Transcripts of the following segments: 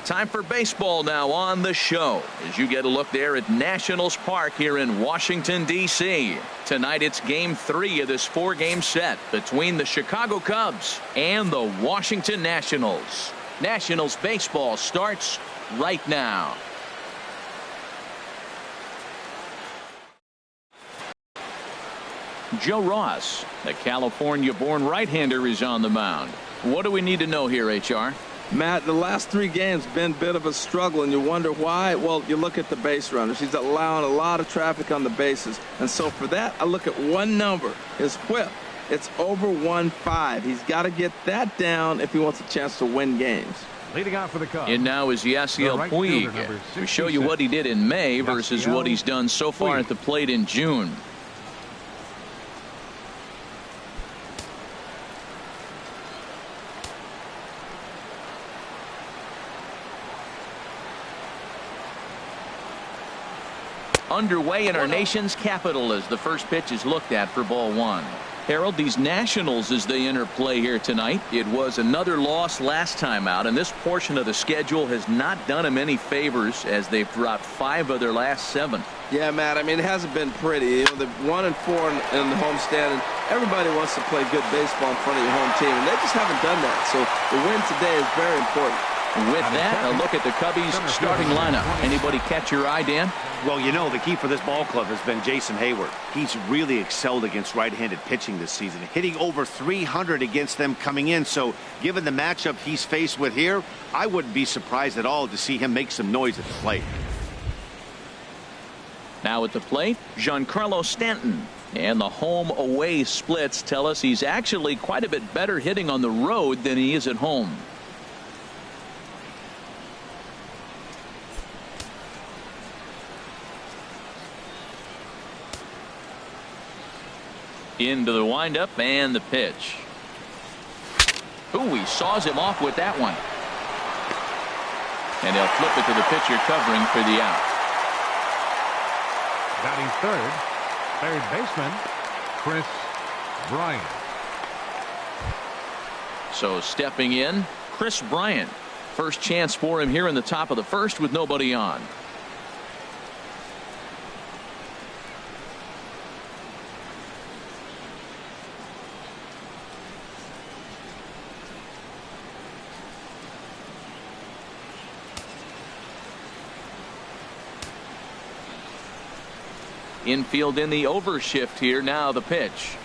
Time for baseball now on the show as you get a look there at Nationals Park here in Washington, D.C. Tonight it's game 3 of this 4-game set between the Chicago Cubs and the Washington Nationals. Nationals baseball starts right now. Joe Ross, the California-born right-hander, is on the mound. What do we need to know here, HR? Matt, the last 3 games been a bit of a struggle, and you wonder why. Well, you look at the base runners. He's allowing a lot of traffic on the bases. And so for that, I look at one number, his whip. It's over 1.5. He's got to get that down if he wants a chance to win games. Leading out for the Cubs. And now is Yasiel Puig to show you what he did in May versus what he's done so far at the plate in June. Underway in our nation's capital as the first pitch is looked at for ball 1. Harold, these Nationals as they enter play here tonight. It was another loss last time out, and this portion of the schedule has not done them any favors as they've dropped 5 of their last 7. Yeah, Matt, I mean, it hasn't been pretty. You know, they're 1-4 in the homestand, and everybody wants to play good baseball in front of your home team, and they just haven't done that. So the win today is very important. With that, a look at the Cubbies starting lineup. Anybody catch your eye, Dan? Well, you know, the key for this ball club has been Jason Hayward. He's really excelled against right-handed pitching this season, hitting over 300 against them coming in. So given the matchup he's faced with here, I wouldn't be surprised at all to see him make some noise at the plate. Now at the plate, Giancarlo Stanton. And the home-away splits tell us he's actually quite a bit better hitting on the road than he is at home. Into the windup and the pitch. Ooh, he saws him off with that one. And he'll flip it to the pitcher covering for the out. Batting third baseman Chris Bryant. So stepping in, Chris Bryant. First chance for him here in the top of the first with nobody on. Infield in the overshift here. Now the pitch.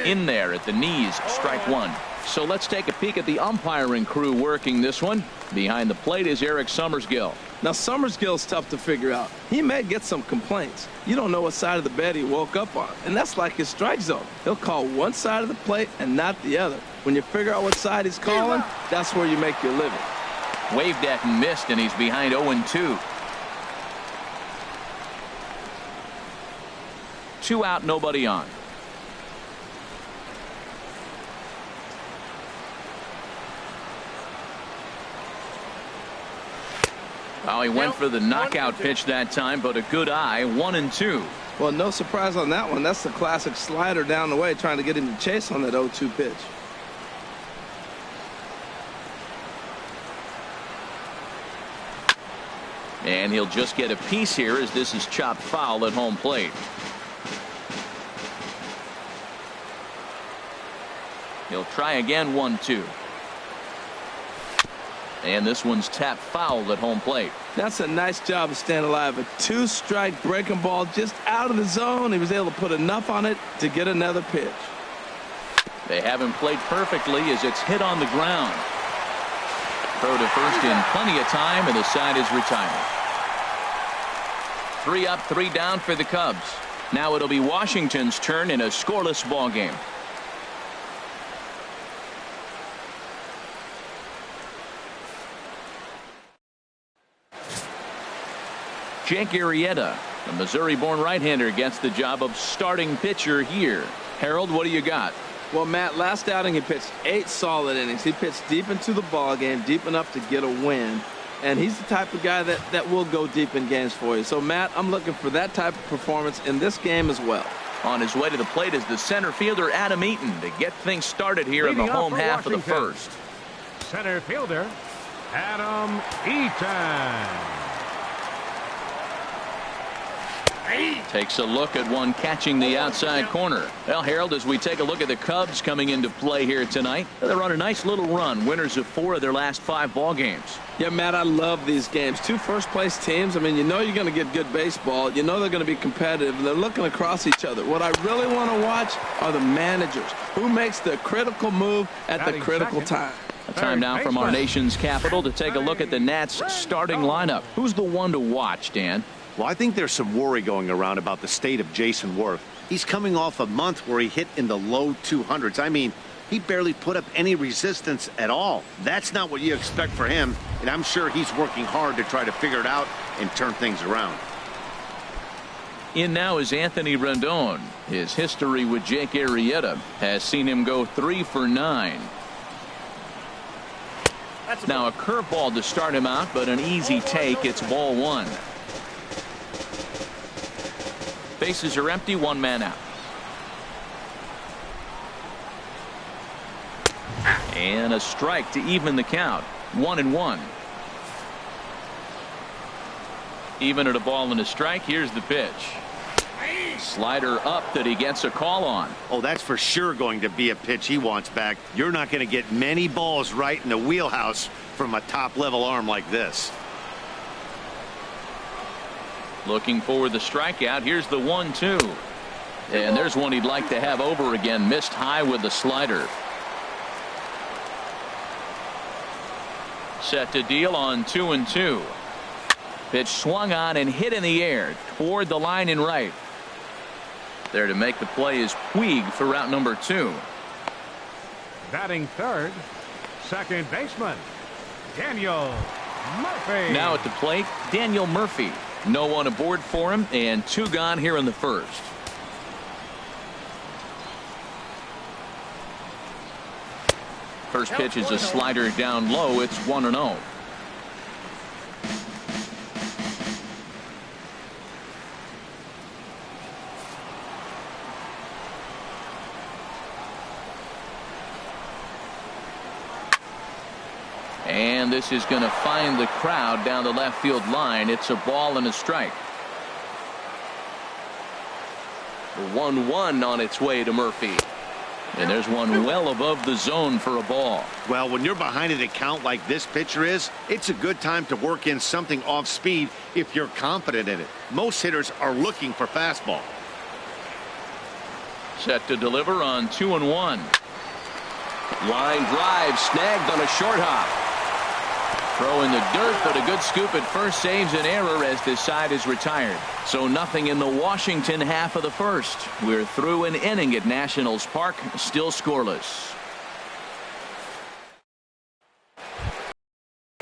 In there at the knees. Strike 1. So let's take a peek at the umpiring crew working this one. Behind the plate is Eric Summersgill. Now, Summersgill's tough to figure out. He may get some complaints. You don't know what side of the bed he woke up on, and that's like his strike zone. He'll call one side of the plate and not the other. When you figure out what side he's calling, that's where you make your living. Waved at and missed, and he's behind 0-2. 2 out, nobody on. Oh, he went for the knockout pitch that time, but a good eye. 1-2. Well, no surprise on that one. That's the classic slider down the way, trying to get him to chase on that 0-2 pitch. And he'll just get a piece here as this is chopped foul at home plate. He'll try again. 1-2. And this one's tapped foul at home plate. That's a nice job of staying alive. A 2-strike breaking ball just out of the zone. He was able to put enough on it to get another pitch. They haven't played perfectly as it's hit on the ground. Throw to first in plenty of time, and the side is retired. 3 up, 3 down for the Cubs. Now it'll be Washington's turn in a scoreless ball game. Jake Arrieta, the Missouri-born right-hander, gets the job of starting pitcher here. Harold, what do you got? Well, Matt, last outing he pitched 8 solid innings. He pitched deep into the ball game, deep enough to get a win. And he's the type of guy that will go deep in games for you. So, Matt, I'm looking for that type of performance in this game as well. On his way to the plate is the center fielder Adam Eaton to get things started here in the home half of the first. Center fielder Adam Eaton. Takes a look at one catching the outside corner. Well, Harold, as we take a look at the Cubs coming into play here tonight, they're on a nice little run, winners of 4 of their last 5 ball games. Yeah, Matt, I love these games. 2 first-place teams. I mean, you know you're going to get good baseball. You know they're going to be competitive, and they're looking across each other. What I really want to watch are the managers. Who makes the critical move at the critical time? Time now from our nation's capital to take a look at the Nats' starting lineup. Who's the one to watch, Dan? Well, I think there's some worry going around about the state of Jason Worth. He's coming off a month where he hit in the low 200s. I mean, he barely put up any resistance at all. That's not what you expect for him, and I'm sure he's working hard to try to figure it out and turn things around. In now is Anthony Rendon. His history with Jake Arrieta has seen him go 3 for 9. Now a curveball to start him out, but an easy take. It's ball 1. Bases are empty, 1 man out. And a strike to even the count. 1-1. Even at a ball and a strike. Here's the pitch. Slider up that he gets a call on. Oh, that's for sure going to be a pitch he wants back. You're not going to get many balls right in the wheelhouse from a top-level arm like this. Looking for the strikeout. Here's the 1-2. And there's one he'd like to have over again. Missed high with the slider. Set to deal on 2-2. Pitch swung on and hit in the air toward the line and right. There to make the play is Puig for route number 2. Batting third, second baseman, Daniel Murphy. Now at the plate, Daniel Murphy. No one aboard for him, and 2 gone here in the first. First pitch is a slider down low. It's 1-0. And this is going to find the crowd down the left field line. It's a ball and a strike. 1-1 on its way to Murphy. And there's one well above the zone for a ball. Well, when you're behind an account like this pitcher is, it's a good time to work in something off speed if you're confident in it. Most hitters are looking for fastball. Set to deliver on 2-1. Line drive snagged on a short hop. Throw in the dirt, but a good scoop at first saves an error as this side is retired. So nothing in the Washington half of the first. We're through an inning at Nationals Park, still scoreless.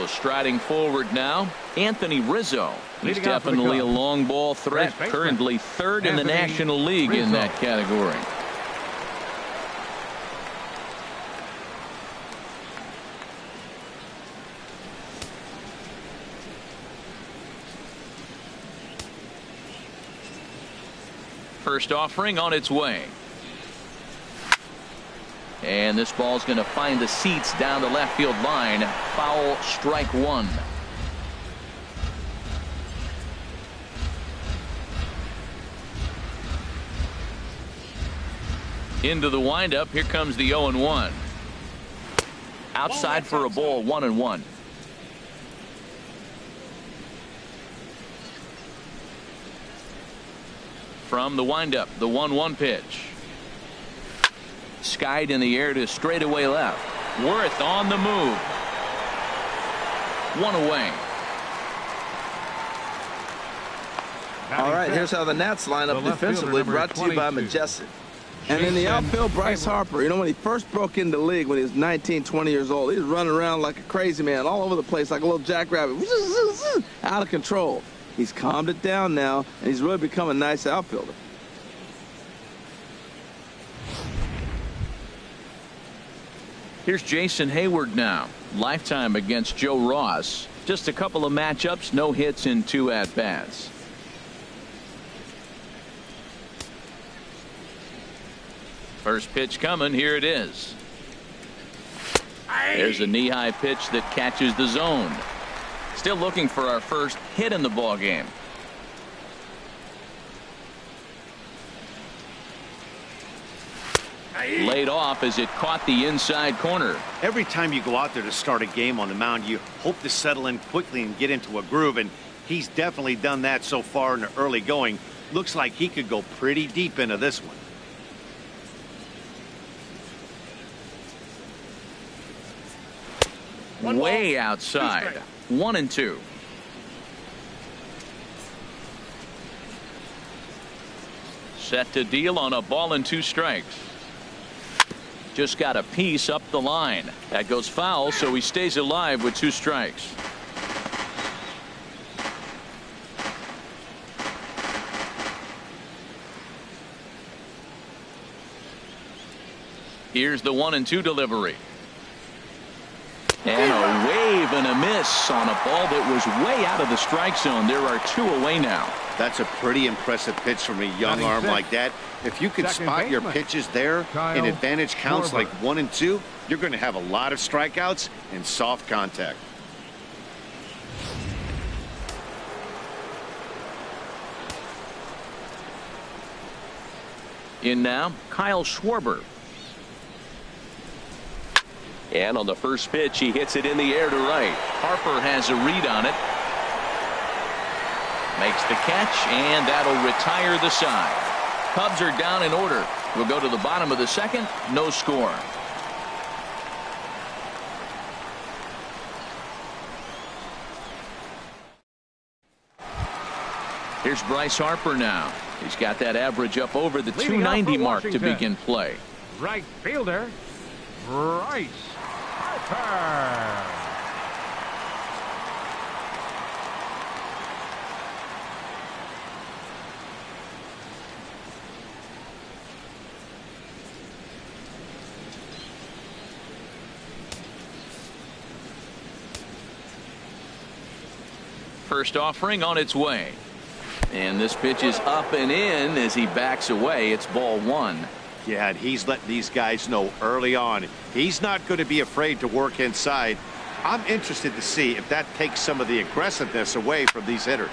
Striding forward now, Anthony Rizzo. He's definitely a long ball threat, currently 3rd in the National League in that category. First offering on its way. And this ball's going to find the seats down the left field line. Foul, strike 1. Into the windup. Here comes the 0-1. Outside for a ball, 1-1. From the windup, the 1-1 pitch. Skied in the air to straightaway left. Worth on the move. 1 away. All right, here's how the Nats line up defensively, brought to you by Majestic. And in the outfield, Bryce Harper. You know, when he first broke into the league when he was 19, 20 years old, he was running around like a crazy man all over the place like a little jackrabbit. Out of control. He's calmed it down now, and he's really become a nice outfielder. Here's Jason Hayward now. Lifetime against Joe Ross. Just a couple of matchups, no hits in 2 at-bats. First pitch coming. Here it is. There's a knee-high pitch that catches the zone. Still looking for our first hit in the ball game. Laid off as it caught the inside corner. Every time you go out there to start a game on the mound, you hope to settle in quickly and get into a groove, and he's definitely done that so far in the early going. Looks like he could go pretty deep into this one. Way outside. 1-2. Set to deal on a ball and 2 strikes. Just got a piece up the line. That goes foul, so he stays alive with 2 strikes. Here's the 1-2 delivery. And a wave and a miss on a ball that was way out of the strike zone. There are 2 away now. That's a pretty impressive pitch from a young arm like that. If you can spot your pitches there in advantage counts like 1 and 2, you're going to have a lot of strikeouts and soft contact. In now, Kyle Schwarber. And on the first pitch, he hits it in the air to right. Harper has a read on it. Makes the catch, and that'll retire the side. Cubs are down in order. We'll go to the bottom of the second. No score. Here's Bryce Harper now. He's got that average up over the 290 mark to begin play. Right fielder, Bryce Harper. First offering on its way. And this pitch is up and in as he backs away. It's ball 1. Yeah, and he's letting these guys know early on he's not going to be afraid to work inside. I'm interested to see if that takes some of the aggressiveness away from these hitters.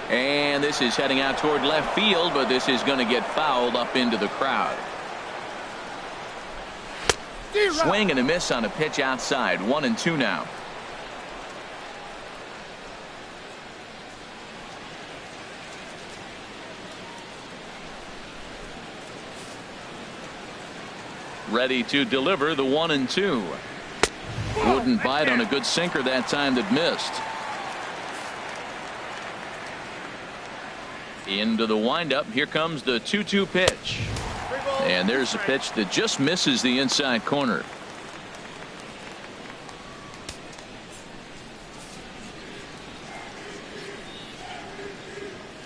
And this is heading out toward left field, but this is going to get fouled up into the crowd. Swing and a miss on a pitch outside. 1-2 now. Ready to deliver the 1-2. Wouldn't bite on a good sinker that time that missed. Into the windup. Here comes the 2-2 pitch. And there's a pitch that just misses the inside corner.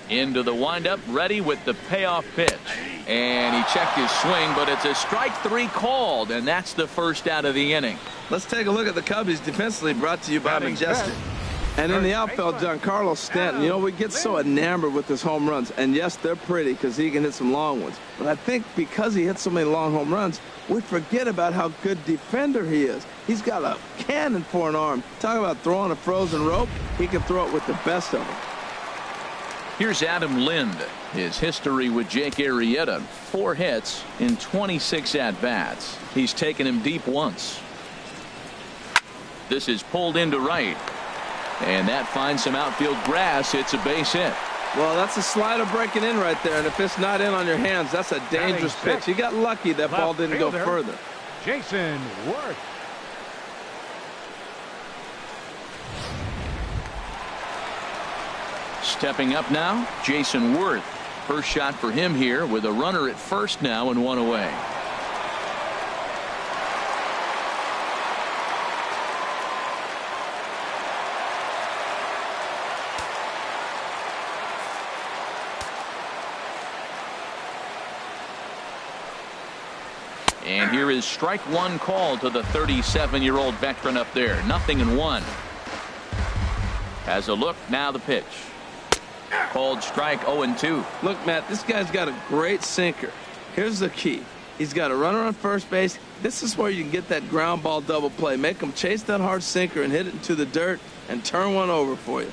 Into the windup, ready with the payoff pitch. And he checked his swing, but it's a strike 3 called, and that's the first out of the inning. Let's take a look at the Cubbies defensively, brought to you by Majestic. And in the outfield, Giancarlo Stanton. You know, we get so enamored with his home runs. And yes, they're pretty because he can hit some long ones. But I think because he hits so many long home runs, we forget about how good defender he is. He's got a cannon for an arm. Talk about throwing a frozen rope. He can throw it with the best of them. Here's Adam Lind. His history with Jake Arrieta, 4 hits in 26 at-bats. He's taken him deep once. This is pulled into right. And that finds some outfield grass. It's a base hit. Well, that's a slider breaking in right there. And if it's not in on your hands, that's a dangerous pitch. You got lucky that ball didn't go further. Jason Worth. Stepping up now, Jason Worth. First shot for him here with a runner at first now and 1 away. And here is strike 1 call to the 37-year-old veteran up there. 0-1. Has a look, now the pitch. Called strike 0-2. Look, Matt, this guy's got a great sinker. Here's the key. He's got a runner on first base. This is where you can get that ground ball double play. Make him chase that hard sinker and hit it into the dirt and turn one over for you.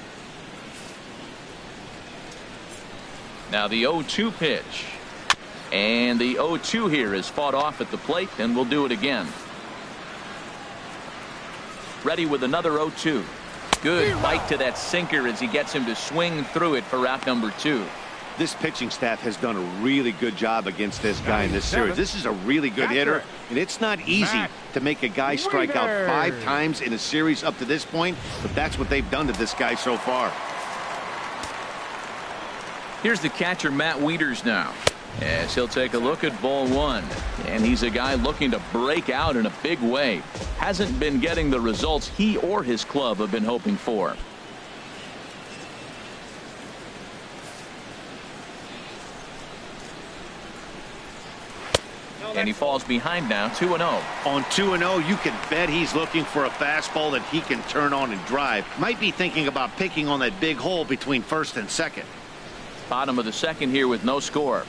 Now the 0-2 pitch. And the 0-2 here is fought off at the plate, and we'll do it again. Ready with another 0-2. Good bite to that sinker as he gets him to swing through it for out number 2. This pitching staff has done a really good job against this guy in this series. This is a really good hitter, and it's not easy to make a guy strike out 5 times in a series up to this point, but that's what they've done to this guy so far. Here's the catcher, Matt Wieters, now, as he'll take a look at ball 1. And he's a guy looking to break out in a big way. Hasn't been getting the results he or his club have been hoping for. And he falls behind now, 2-0. On 2-0, you can bet he's looking for a fastball that he can turn on and drive. Might be thinking about picking on that big hole between first and second. Bottom of the second here with no score.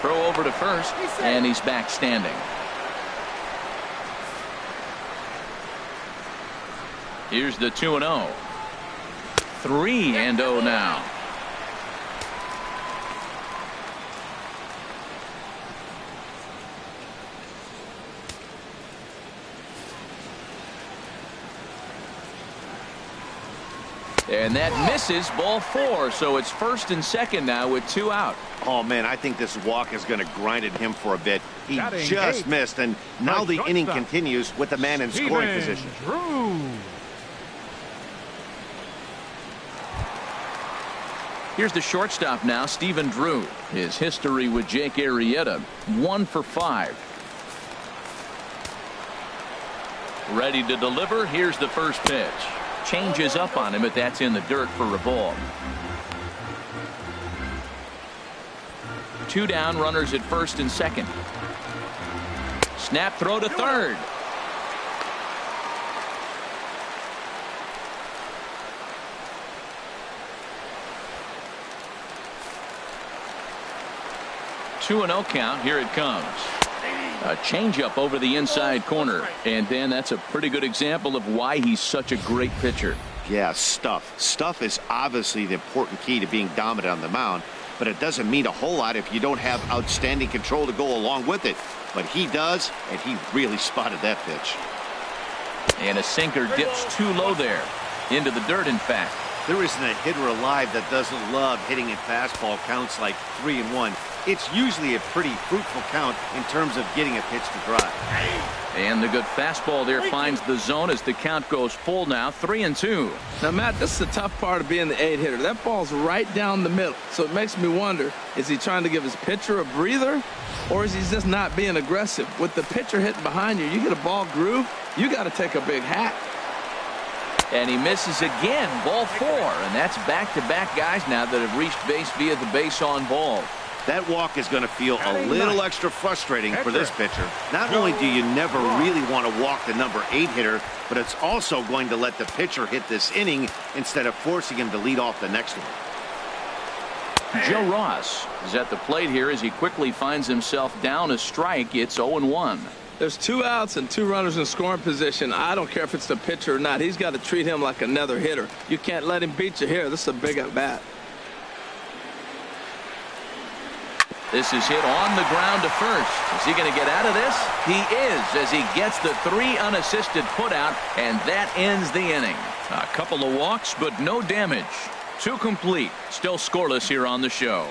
Throw over to first, and he's back standing. Here's the 2-0. 3-0 now. And that misses, ball 4, so it's first and second now with 2 out. Oh, man, I think this walk is going to grind at him for a bit. He Batting just 8. missed, and now the inning Shortstop. continues with the man in scoring position. Drew. Here's the shortstop now, Stephen Drew. His history with Jake Arrieta, 1 for 5. Ready to deliver. Here's the first pitch. Changes up on him, but that's in the dirt for a ball. 2 down, runners at first and second. Snap throw to third. Two and 0 count. Here it comes. A changeup over the inside corner. And Dan, that's a pretty good example of why he's such a great pitcher. Yeah, stuff. Stuff is obviously the important key to being dominant on the mound, but it doesn't mean a whole lot if you don't have outstanding control to go along with it. But he does, and he really spotted that pitch. And a sinker dips too low there. Into the dirt, in fact. There isn't a hitter alive that doesn't love hitting in fastball counts like 3-1. It's usually a pretty fruitful count in terms of getting a pitch to drive. And the good fastball there finds the zone as the count goes full now, 3-2. Now, Matt, this is the tough part of being the 8 hitter. That ball's right down the middle. So it makes me wonder, is he trying to give his pitcher a breather, or is he just not being aggressive? With the pitcher hitting behind you, you get a ball groove, you got to take a big hack. And he misses again, ball 4. And that's back-to-back guys now that have reached base via the base on ball. That walk is going to feel a little extra frustrating for this pitcher. Not only do you never really want to walk the number 8 hitter, but it's also going to let the pitcher hit this inning instead of forcing him to lead off the next one. Joe Ross is at the plate here as he quickly finds himself down a strike. It's 0-1. There's 2 outs and 2 runners in scoring position. I don't care if it's the pitcher or not. He's got to treat him like another hitter. You can't let him beat you here. This is a big at bat. This is hit on the ground to first. Is he going to get out of this? He is, as he gets the 3 unassisted putout, and that ends the inning. A couple of walks, but no damage. 2 complete. Still scoreless here on the show.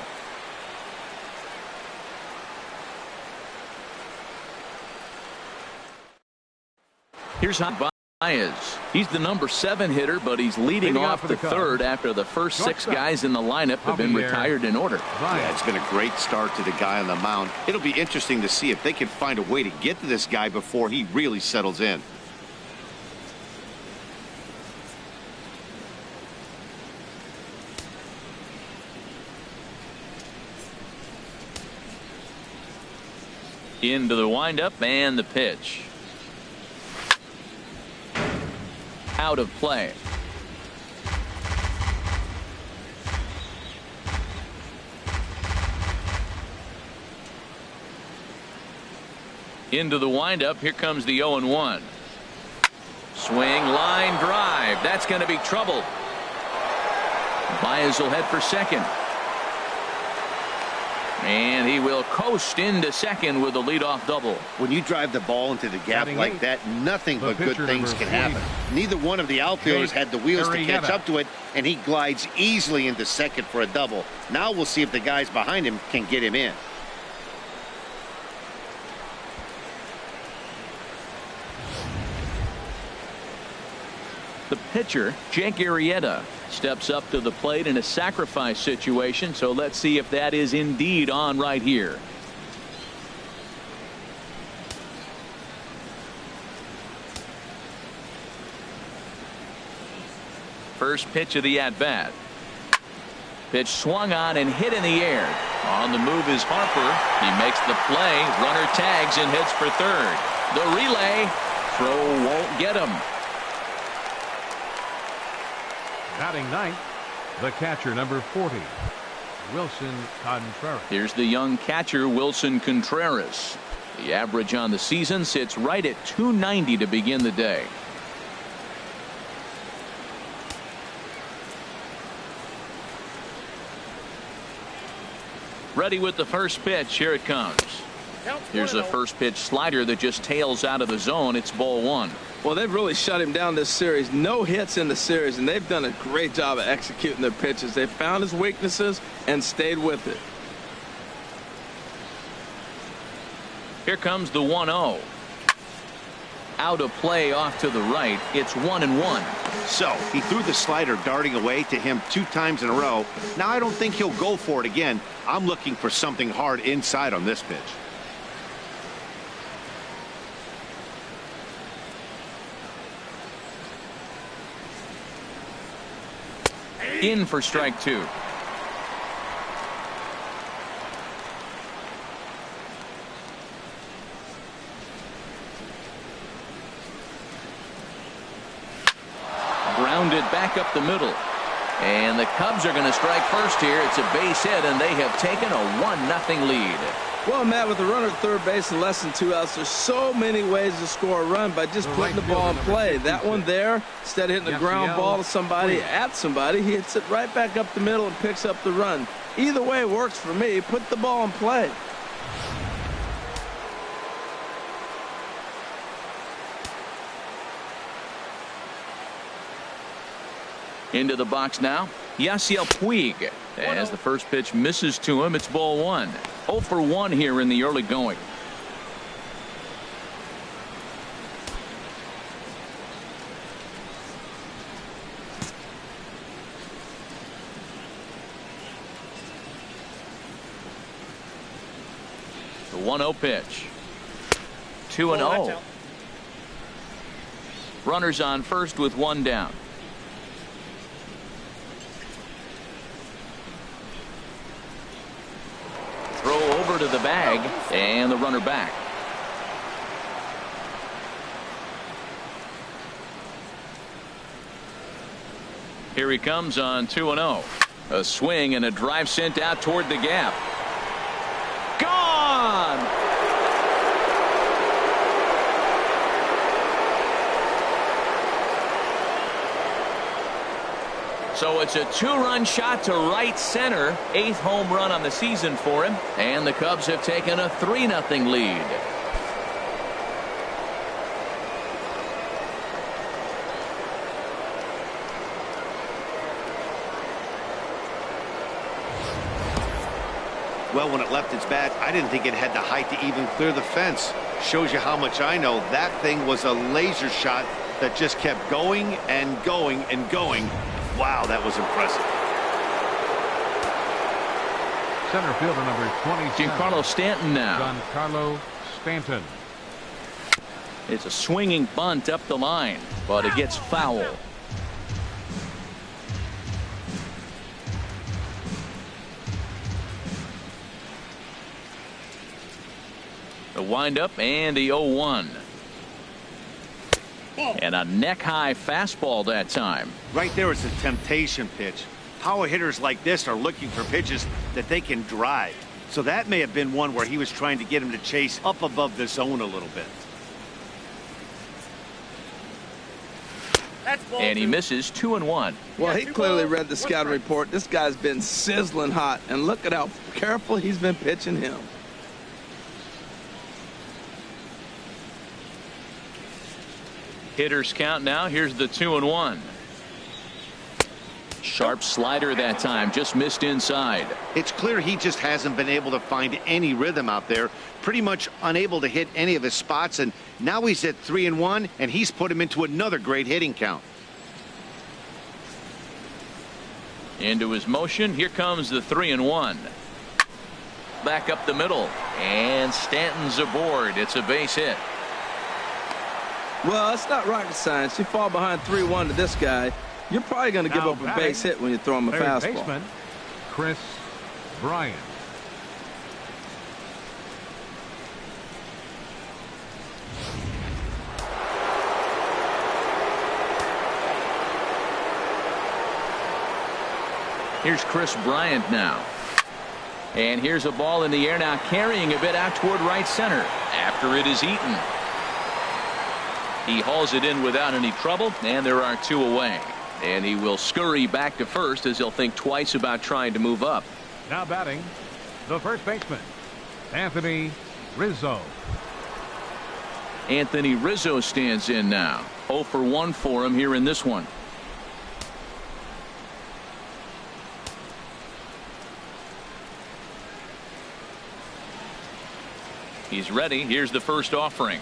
Here's how Baez. He's the number 7 hitter, but he's leading off the third after the first 6 guys in the lineup have been retired in order. Yeah, it's been a great start to the guy on the mound. It'll be interesting to see if they can find a way to get to this guy before he really settles in. Into the windup and the pitch. Out of play. Into the windup. Here comes the 0-1. Swing, line drive. That's going to be trouble. Baez will head for second. And he will coast into second with a leadoff double. When you drive the ball into the gap Batting like eight, that, nothing but good things can 40. happen. Neither one of the outfielders had the wheels to catch Arrieta. up to it, and he glides easily into second for a double. Now we'll see if the guys behind him can get him in. The pitcher, Jake Arrieta, steps up to the plate in a sacrifice situation. So let's see if that is indeed on right here. First pitch of the at-bat. Pitch swung on and hit in the air. On the move is Harper. He makes the play. Runner tags and heads for third. The relay. Throw won't get him. Batting ninth, the catcher, number 40, Wilson Contreras. Here's the young catcher, Wilson Contreras. The average on the season sits right at .290 to begin the day. Ready with the first pitch. Here it comes. Here's a first pitch slider that just tails out of the zone. It's ball one. Well, they've really shut him down this series. No hits in the series, and they've done a great job of executing their pitches. They found his weaknesses and stayed with it. Here comes the 1-0. Out of play off to the right. It's 1-1. So he threw the slider darting away to him 2 times in a row. Now I don't think he'll go for it again. I'm looking for something hard inside on this pitch. In for strike 2. Grounded back up the middle. And the Cubs are going to strike first here. It's a base hit, and they have taken a 1-0 lead. Well, Matt, with a runner at third base and less than 2 outs, there's so many ways to score a run by just putting the ball in play. That one there, instead of hitting a ground ball to somebody, at somebody, he hits it right back up the middle and picks up the run. Either way works for me. Put the ball in play. Into the box now, Yasiel Puig. As the first pitch misses to him, it's ball one. 0 for 1 here in the early going. The 1-0 pitch. 2-0. Runners on first with 1 down. Throw over to the bag, and the runner back. Here he comes on 2-0. A swing and a drive sent out toward the gap. Gone! So it's a 2-run shot to right center. 8th home run on the season for him. And the Cubs have taken a 3-0 lead. Well, when it left its bat, I didn't think it had the height to even clear the fence. Shows you how much I know. That thing was a laser shot that just kept going and going and going. Wow, that was impressive. Center fielder number 27. Giancarlo Stanton now. Giancarlo Stanton. It's a swinging bunt up the line, but it gets foul. The windup and the 0-1. And a neck-high fastball that time. Right there is a temptation pitch. Power hitters like this are looking for pitches that they can drive. So that may have been one where he was trying to get him to chase up above the zone a little bit. And he misses 2-1. Well, he clearly read the scouting report. This guy's been sizzling hot, and look at how careful he's been pitching him. Hitters count now. Here's the 2-1. Sharp slider that time, just missed inside. It's clear he just hasn't been able to find any rhythm out there. Pretty much unable to hit any of his spots, and now he's at 3-1, and he's put him into another great hitting count. Into his motion. Here comes the 3-1. Back up the middle, and Stanton's aboard. It's a base hit. Well, it's not rocket science. You fall behind 3-1 to this guy, you're probably going to give up a base hit when you throw him a fastball. Baseman, Chris Bryant. Here's Chris Bryant now. And here's a ball in the air now, carrying a bit out toward right center after it is eaten. He hauls it in without any trouble, and there are two away. And he will scurry back to first as he'll think twice about trying to move up. Now batting, the first baseman, Anthony Rizzo. Anthony Rizzo stands in now. 0 for 1 for him here in this one. He's ready. Here's the first offering.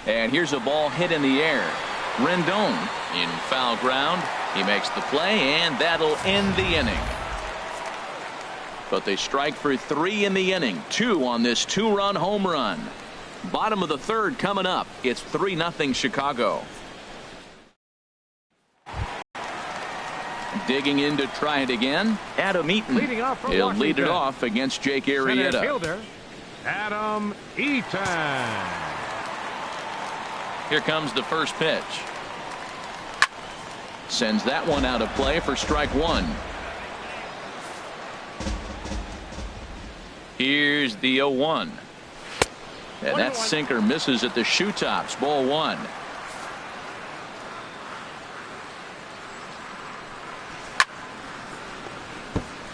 And here's a ball hit in the air. Rendon in foul ground. He makes the play, and that'll end the inning. But they strike for 3 in the inning. 2 on this 2-run home run. Bottom of the third coming up. It's 3-0 Chicago. Digging in to try it again. Adam Eaton. He'll lead it off against Jake Arrieta. Center fielder, Adam Eaton. Here comes the first pitch. Sends that one out of play for strike 1. Here's the 0-1. And that sinker misses at the shoe tops. Ball 1.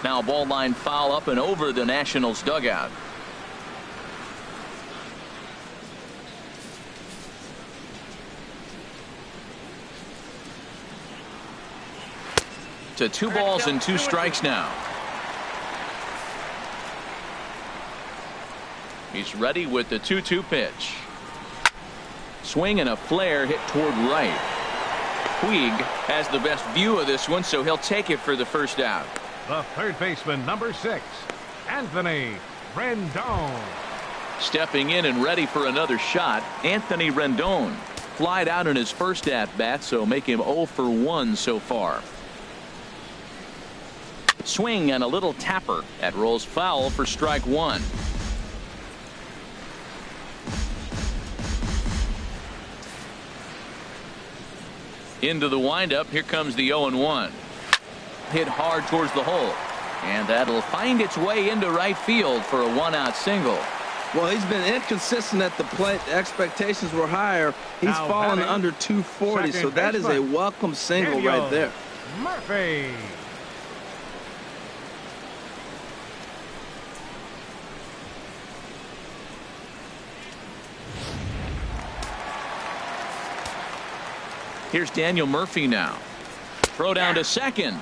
Now ball line foul up and over the Nationals dugout. To 2 balls and 2 strikes now. He's ready with the 2-2 pitch. Swing and a flare hit toward right. Puig has the best view of this one, so he'll take it for the first out. The third baseman, number 6, Anthony Rendon. Stepping in and ready for another shot, Anthony Rendon. Flied out in his first at-bat, so make him 0 for 1 so far. Swing and a little tapper. That rolls foul for strike 1. Into the windup. Here comes the 0-1. Hit hard towards the hole. And that'll find its way into right field for a 1-out single. Well, he's been inconsistent at the plate. The expectations were higher. He's now fallen batting, under 240, so that is a welcome single right there. Murphy. Here's Daniel Murphy now. Throw down to second.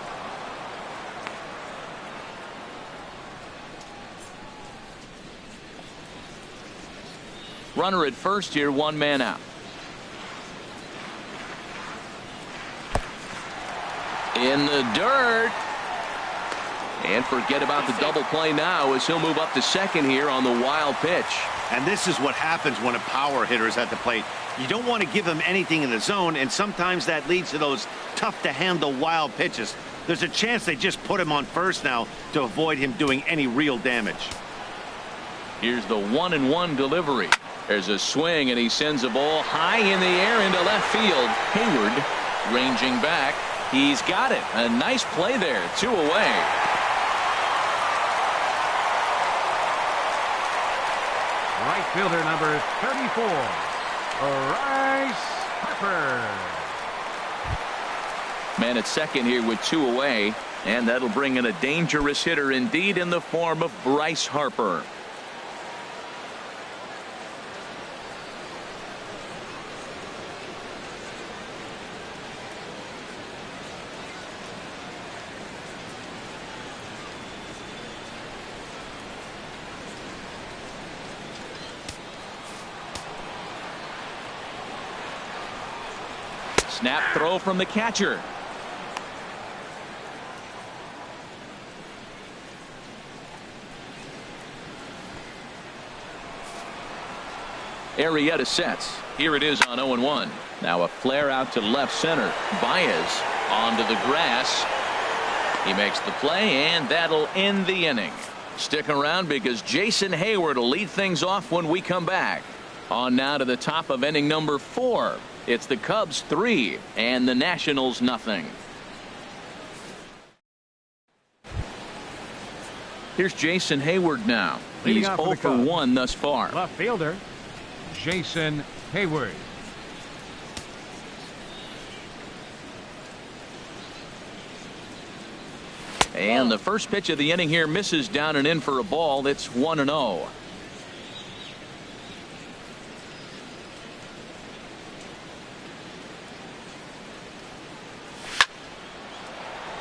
Runner at first here, 1 man out. In the dirt. And forget about the double play now as he'll move up to second here on the wild pitch. And this is what happens when a power hitter is at the plate. You don't want to give him anything in the zone, and sometimes that leads to those tough-to-handle wild pitches. There's a chance they just put him on first now to avoid him doing any real damage. Here's the 1-1 delivery. There's a swing, and he sends a ball high in the air into left field. Hayward ranging back. He's got it. A nice play there. 2 away. fielder number 34, Bryce Harper. Man at second here with 2 away, and that'll bring in a dangerous hitter indeed in the form of Bryce Harper. Snap throw from the catcher. Arrieta sets. Here it is on 0-1. Now a flare out to left center. Baez onto the grass. He makes the play, and that'll end the inning. Stick around because Jason Hayward will lead things off when we come back. On now to the top of inning number 4. It's the Cubs 3 and the Nationals nothing. Here's Jason Hayward now. He's 0 for 1 thus far. Left fielder, Jason Hayward. And the first pitch of the inning here misses down and in for a ball. It's 1-0.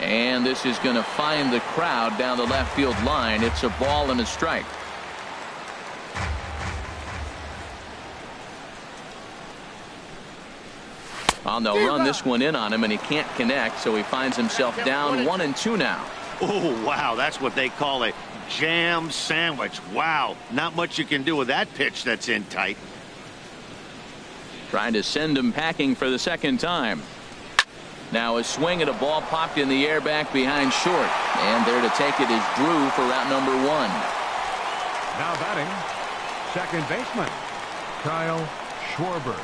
And this is going to find the crowd down the left field line. It's a ball and a strike. Oh, they'll run this one in on him, and he can't connect, so he finds himself down 1-2 now. Oh, wow, that's what they call a jam sandwich. Wow, not much you can do with that pitch that's in tight. Trying to send him packing for the second time. Now a swing at a ball popped in the air back behind short. And there to take it is Drew for route number 1. Now batting, second baseman, Kyle Schwarber.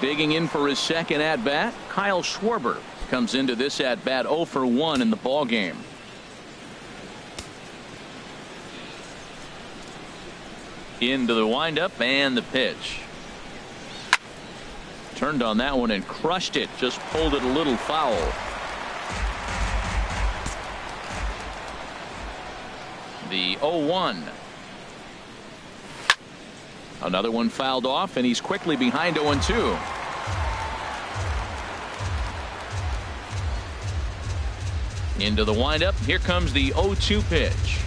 Digging in for his second at-bat, Kyle Schwarber comes into this at-bat 0 for 1 in the ballgame. Into the windup and the pitch. Turned on that one and crushed it. Just pulled it a little foul. The 0-1. Another one fouled off, and he's quickly behind 0-2. Into the windup. Here comes the 0-2 pitch.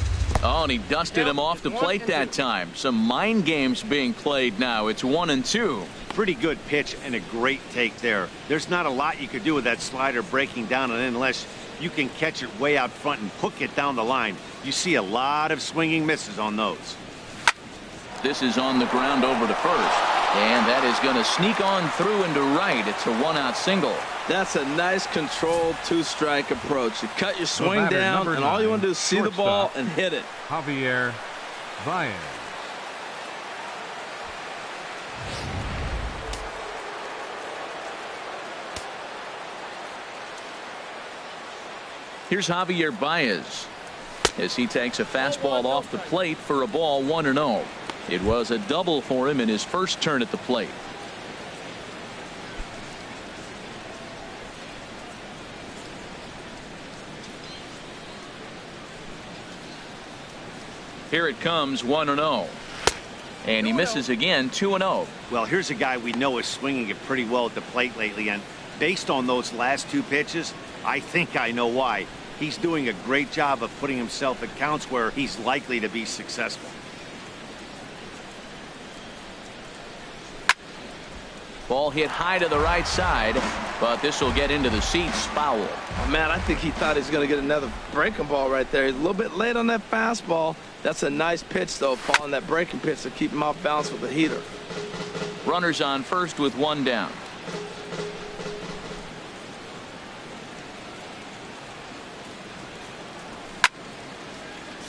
Oh, and he dusted him off the plate that time. Some mind games being played now. It's 1-2. Pretty good pitch and a great take there. There's not a lot you could do with that slider breaking down and in unless you can catch it way out front and hook it down the line. You see a lot of swinging misses on those. This is on the ground over to first, and that is going to sneak on through into right. It's a 1-out single. That's a nice controlled 2-strike approach. You cut your swing down, and all you want to do is see the ball and hit it. Javier Baez. Here's Javier Baez as he takes a fastball off the plate for a ball 1-0. It was a double for him in his first turn at the plate. Here it comes 1-0. And he misses again 2-0. Well, here's a guy we know is swinging it pretty well at the plate lately, and based on those last 2 pitches, I think I know why. He's doing a great job of putting himself at counts where he's likely to be successful. Ball hit high to the right side, but this will get into the seats. Foul. Oh, man, I think he thought he was going to get another breaking ball right there. He's a little bit late on that fastball. That's a nice pitch, though, following that breaking pitch to keep him off balance with the heater. Runners on first with 1 down.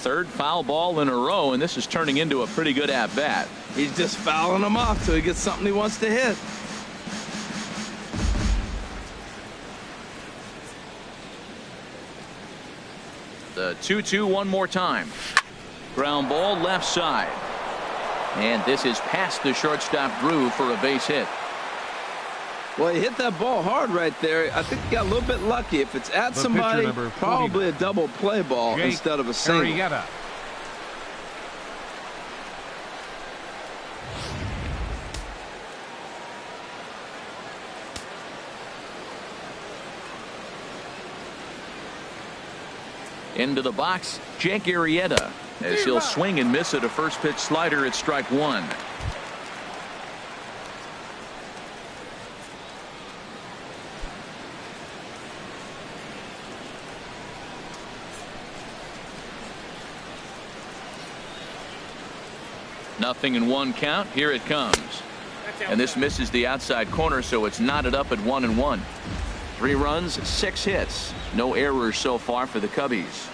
Third foul ball in a row, and this is turning into a pretty good at-bat. He's just fouling them off till he gets something he wants to hit. The 2-2 one more time. Ground ball left side. And this is past the shortstop Drew for a base hit. Well, he hit that ball hard right there. I think he got a little bit lucky. If it's at somebody, probably a double play ball instead of a single. Arrieta. Into the box, Jake Arrieta, as he'll swing and miss at a first pitch slider at strike one. Nothing in one count. Here it comes. And this misses the outside corner, so it's knotted up at 1-1. 3 runs, 6 hits. No errors so far for the Cubbies.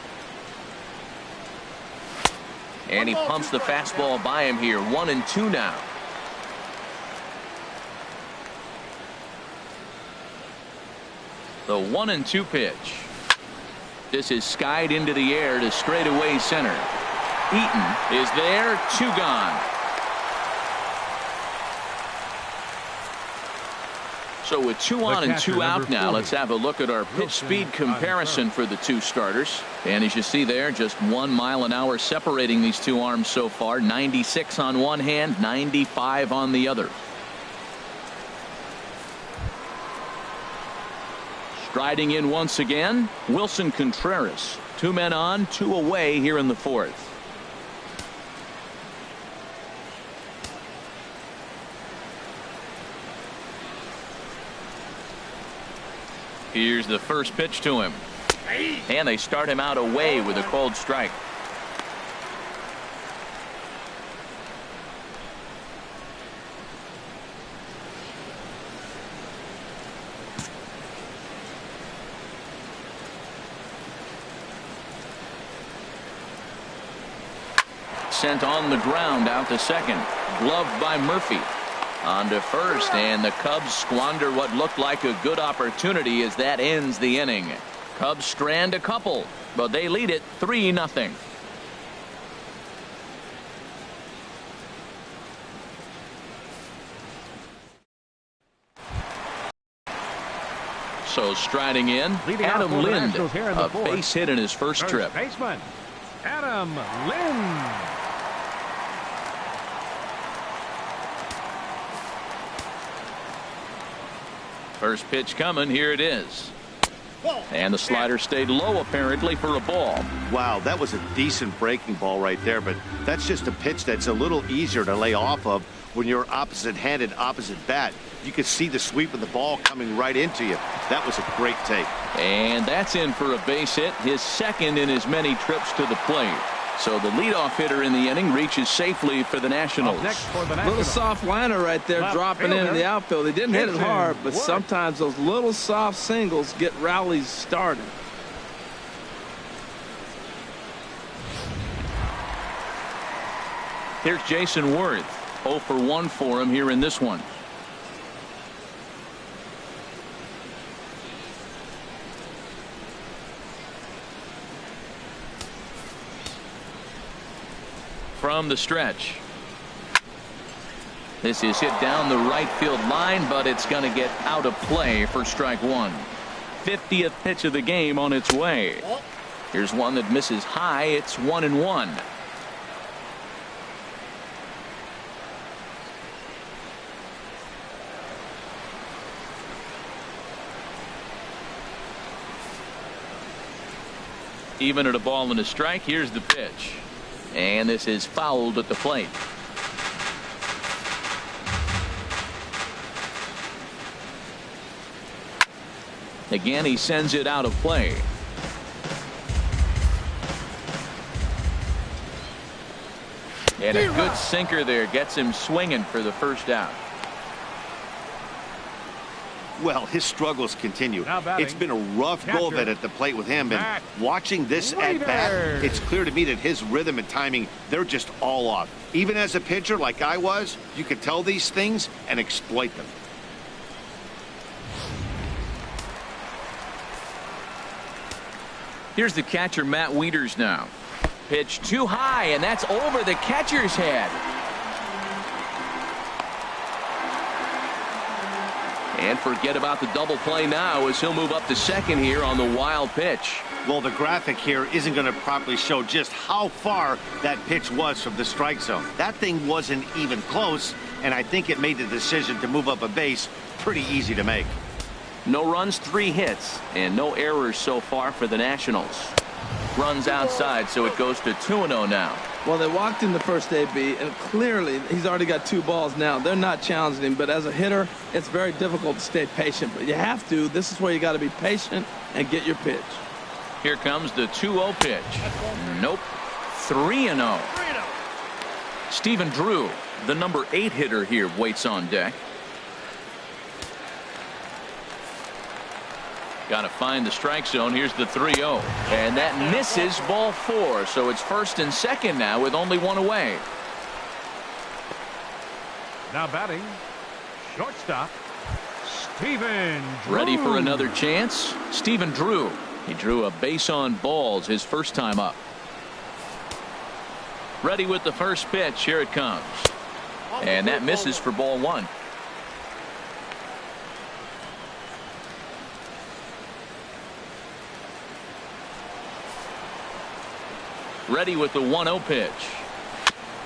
And he pumps the fastball by him here. 1-2 now. The 1-2 pitch. This is skied into the air to straightaway center. Eaton is there. 2 gone. So with 2 on and 2 out now, let's have a look at our pitch speed comparison for the 2 starters. And as you see there, just 1 mile an hour separating these 2 arms so far. 96 on one hand, 95 on the other. Striding in once again, Wilson Contreras. 2 men on, 2 away here in the 4th. Here's the first pitch to him. And they start him out away with a cold strike. Sent on the ground out to second. Gloved by Murphy. On to first, and the Cubs squander what looked like a good opportunity as that ends the inning. Cubs strand a couple, but they lead it 3-0. So striding in, Adam Lind, a base hit in his first trip. Baseman, Adam Lind. First pitch coming. Here it is. And the slider stayed low apparently for a ball. Wow, that was a decent breaking ball right there, but that's just a pitch that's a little easier to lay off of when you're opposite-handed, opposite bat. You could see the sweep of the ball coming right into you. That was a great take. And that's in for a base hit, his second in as many trips to the plate. So the leadoff hitter in the inning reaches safely for the Nationals. Little soft liner right there, dropping in the outfield. He didn't hit it hard, but sometimes those little soft singles get rallies started. Here's Jason Worth. 0 for 1 for him here in this one. From the stretch. This is hit down the right field line, but it's going to get out of play for strike one. 50th pitch of the game on its way. Here's one that misses high. It's 1-1. Even at a ball and a strike. Here's the pitch. And this is fouled at the plate. Again, he sends it out of play. And a good sinker there gets him swinging for the first out. Well, his struggles continue. It's been a rough go of it at the plate with him. And watching this at bat, it's clear to me that his rhythm and timing, they're just all off. Even as a pitcher like I was, you could tell these things and exploit them. Here's the catcher, Matt Wieters now. pitch too high, and that's over the catcher's head. And forget about the double play now as he'll move up to second here on the wild pitch. Well, the graphic here isn't going to properly show just how far that pitch was from the strike zone. That thing wasn't even close, and I think it made the decision to move up a base pretty easy to make. No runs, 3 hits, and no errors so far for the Nationals. Runs outside, so it goes to 2-0 now. Well, they walked in the first AB, and clearly he's already got 2 balls now. They're not challenging him, but as a hitter, it's very difficult to stay patient. But you have to. This is where you got to be patient and get your pitch. Here comes the 2-0 pitch. Nope. 3-0. Stephen Drew, the number 8 hitter here, waits on deck. Got to find the strike zone. Here's the 3-0. And that misses, ball 4. So it's first and second now with only 1 away. Now batting, shortstop, Stephen Drew. Ready for another chance? Stephen Drew. He drew a base on balls his first time up. Ready with the first pitch. Here it comes. And that misses for ball 1. Ready with the 1-0 pitch.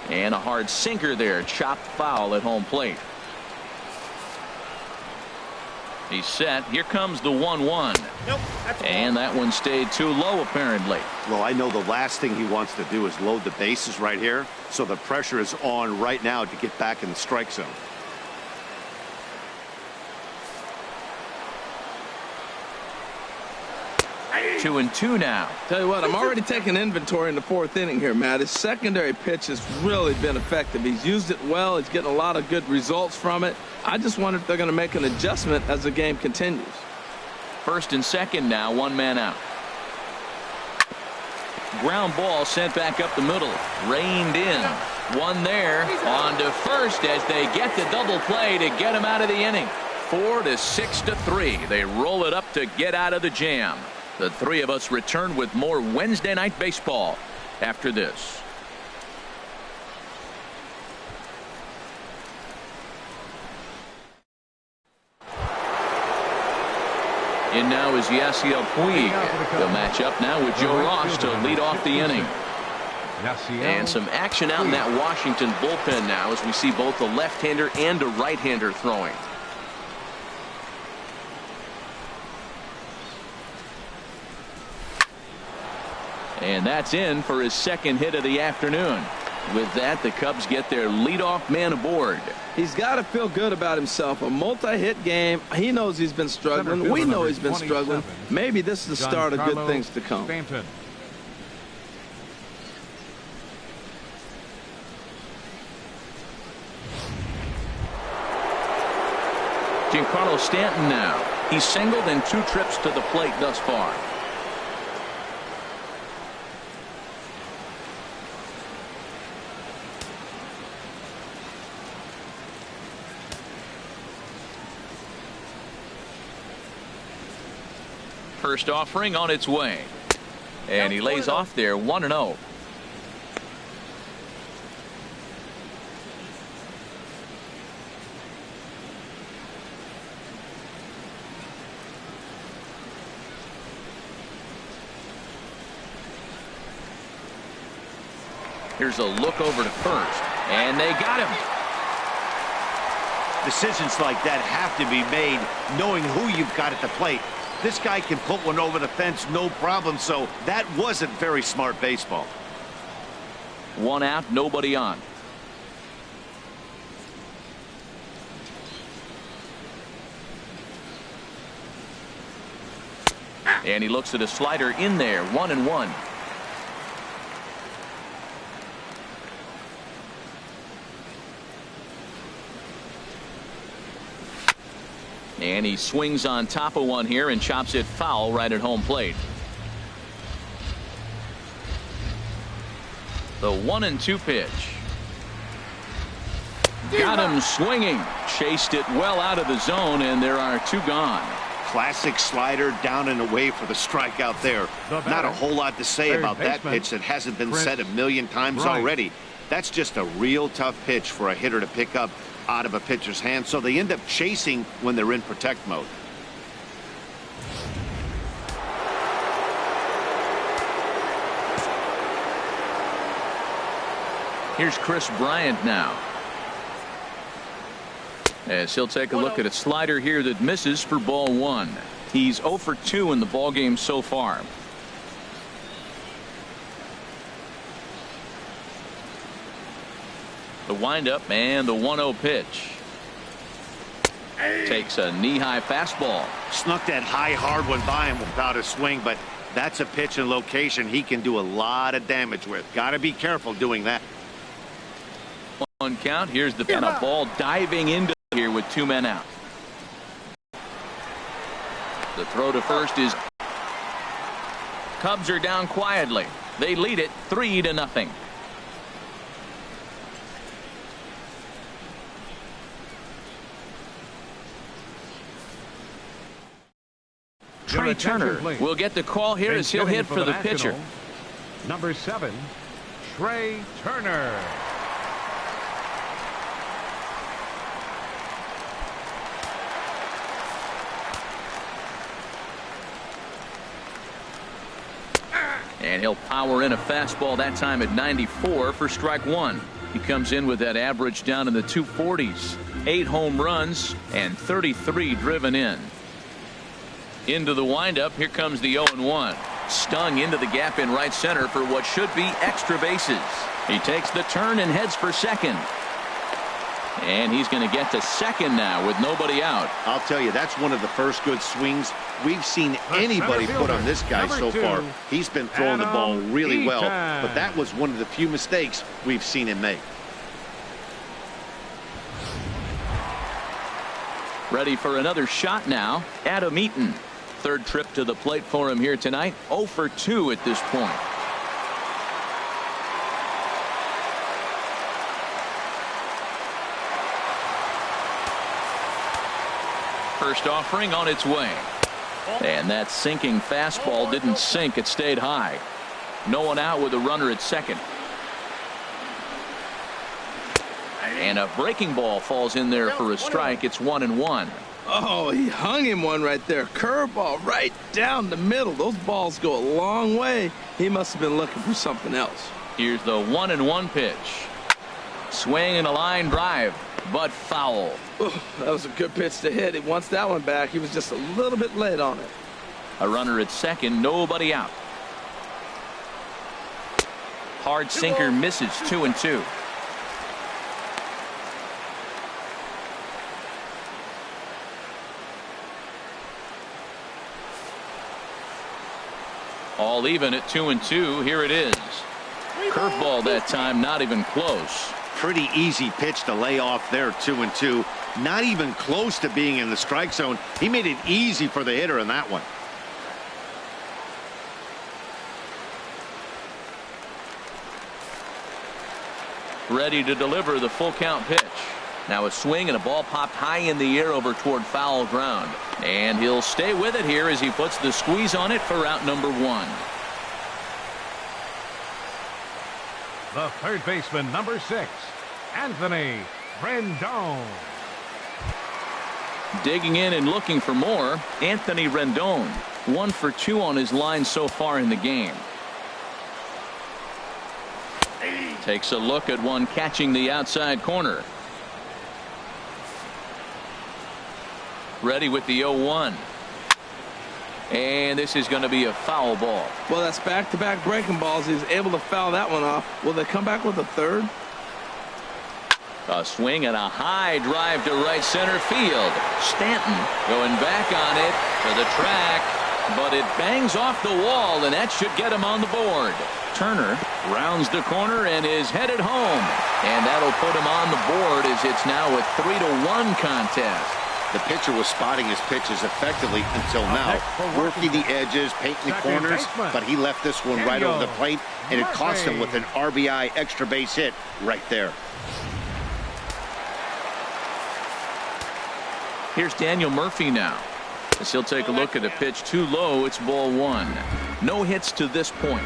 And a hard sinker there. Chopped foul at home plate. He's set. Here comes the 1-1. Nope, and that one stayed too low apparently. Well, I know the last thing he wants to do is load the bases right here. So the pressure is on right now to get back in the strike zone. Two 2-2 now. Tell you what, I'm already taking inventory in the 4th inning here, Matt. His secondary pitch has really been effective. He's used it well. He's getting a lot of good results from it. I just wonder if they're going to make an adjustment as the game continues. First and second now, 1 man out. Ground ball sent back up the middle. Reined in. 1 there. On to first as they get the double play to get him out of the inning. 4 to 6 to 3. They roll it up to get out of the jam. The 3 of us return with more Wednesday Night Baseball after this. In now is Yasiel Puig. They'll match up now with Joe Ross to lead off the inning. And some action out in that Washington bullpen now as we see both a left-hander and a right-hander throwing. And that's in for his second hit of the afternoon. With that, the Cubs get their leadoff man aboard. He's got to feel good about himself. A multi-hit game. He knows he's been struggling. We know he's been struggling. Maybe this is the start of good things to come. Stanton. Giancarlo Stanton now. He's singled in 2 trips to the plate thus far. First offering on its way. And he lays off there 1-0. Here's a look over to first. And they got him. Decisions like that have to be made knowing who you've got at the plate. This guy can put one over the fence no problem, so that wasn't very smart baseball. 1 out, nobody on. And he looks at a slider in there, 1-1. And he swings on top of one here and chops it foul right at home plate. The 1-2 pitch. Got him swinging. Chased it well out of the zone, and there are 2 gone. Classic slider down and away for the strikeout there. Not a whole lot to say about that pitch that hasn't been said a million times already. That's just a real tough pitch for a hitter to pick up out of a pitcher's hand, so they end up chasing when they're in protect mode. Here's Chris Bryant now, as he'll take a look at a slider here that misses for ball one. He's 0 for 2 in the ball game so far. The windup and the 1-0 pitch. Takes a knee-high fastball. Snuck that high hard one by him without a swing, but that's a pitch and location he can do a lot of damage with. Got to be careful doing that. One count. Here's the and a ball diving into here with 2 men out. The throw to first is. Cubs are down quietly. They lead it 3-0. Trey Turner will get the call here as he'll hit for the pitcher. Number 7, Trey Turner. And he'll power in a fastball that time at 94 for strike one. He comes in with that average down in the 240s. 8 home runs and 33 driven in. Into the windup. Here comes the 0-1. Stung into the gap in right center for what should be extra bases. He takes the turn and heads for second. And he's going to get to second now with nobody out. I'll tell you, that's one of the first good swings we've seen anybody put on this guy so far. He's been throwing the ball really well, but that was one of the few mistakes we've seen him make. Ready for another shot now. Adam Eaton. Third trip to the plate for him here tonight. 0 for 2 at this point. First offering on its way. And that sinking fastball didn't sink. It stayed high. No one out with a runner at second. And a breaking ball falls in there for a strike. It's 1-1. Oh, he hung him one right there. Curveball right down the middle. Those balls go a long way. He must have been looking for something else. Here's the 1-1 pitch. Swing and a line drive, but foul. Ooh, that was a good pitch to hit. He wants that one back. He was just a little bit late on it. A runner at second, nobody out. Hard sinker misses. 2-2. All even at 2-2. Here it is. Curveball that time, not even close. Pretty easy pitch to lay off there. 2-2. Not even close to being in the strike zone. He made it easy for the hitter in that one. Ready to deliver the full count pitch. Now a swing and a ball popped high in the air over toward foul ground. And he'll stay with it here as he puts the squeeze on it for out number 1. The third baseman, number 6, Anthony Rendon. Digging in and looking for more, Anthony Rendon. 1 for 2 on his line so far in the game. Takes a look at one catching the outside corner. Ready with the 0-1. And this is going to be a foul ball. Well, that's back-to-back breaking balls. He's able to foul that one off. Will they come back with a third? A swing and a high drive to right center field. Stanton going back on it to the track, but it bangs off the wall, and that should get him on the board. Turner rounds the corner and is headed home, and that'll put him on the board as it's now a 3-1 contest. The pitcher was spotting his pitches effectively until now, working the edges, painting the corners, but he left this one right over the plate, and it cost him with an RBI extra base hit right there. Here's Daniel Murphy now. As he'll take a look at a pitch too low. It's ball one. No hits to this point.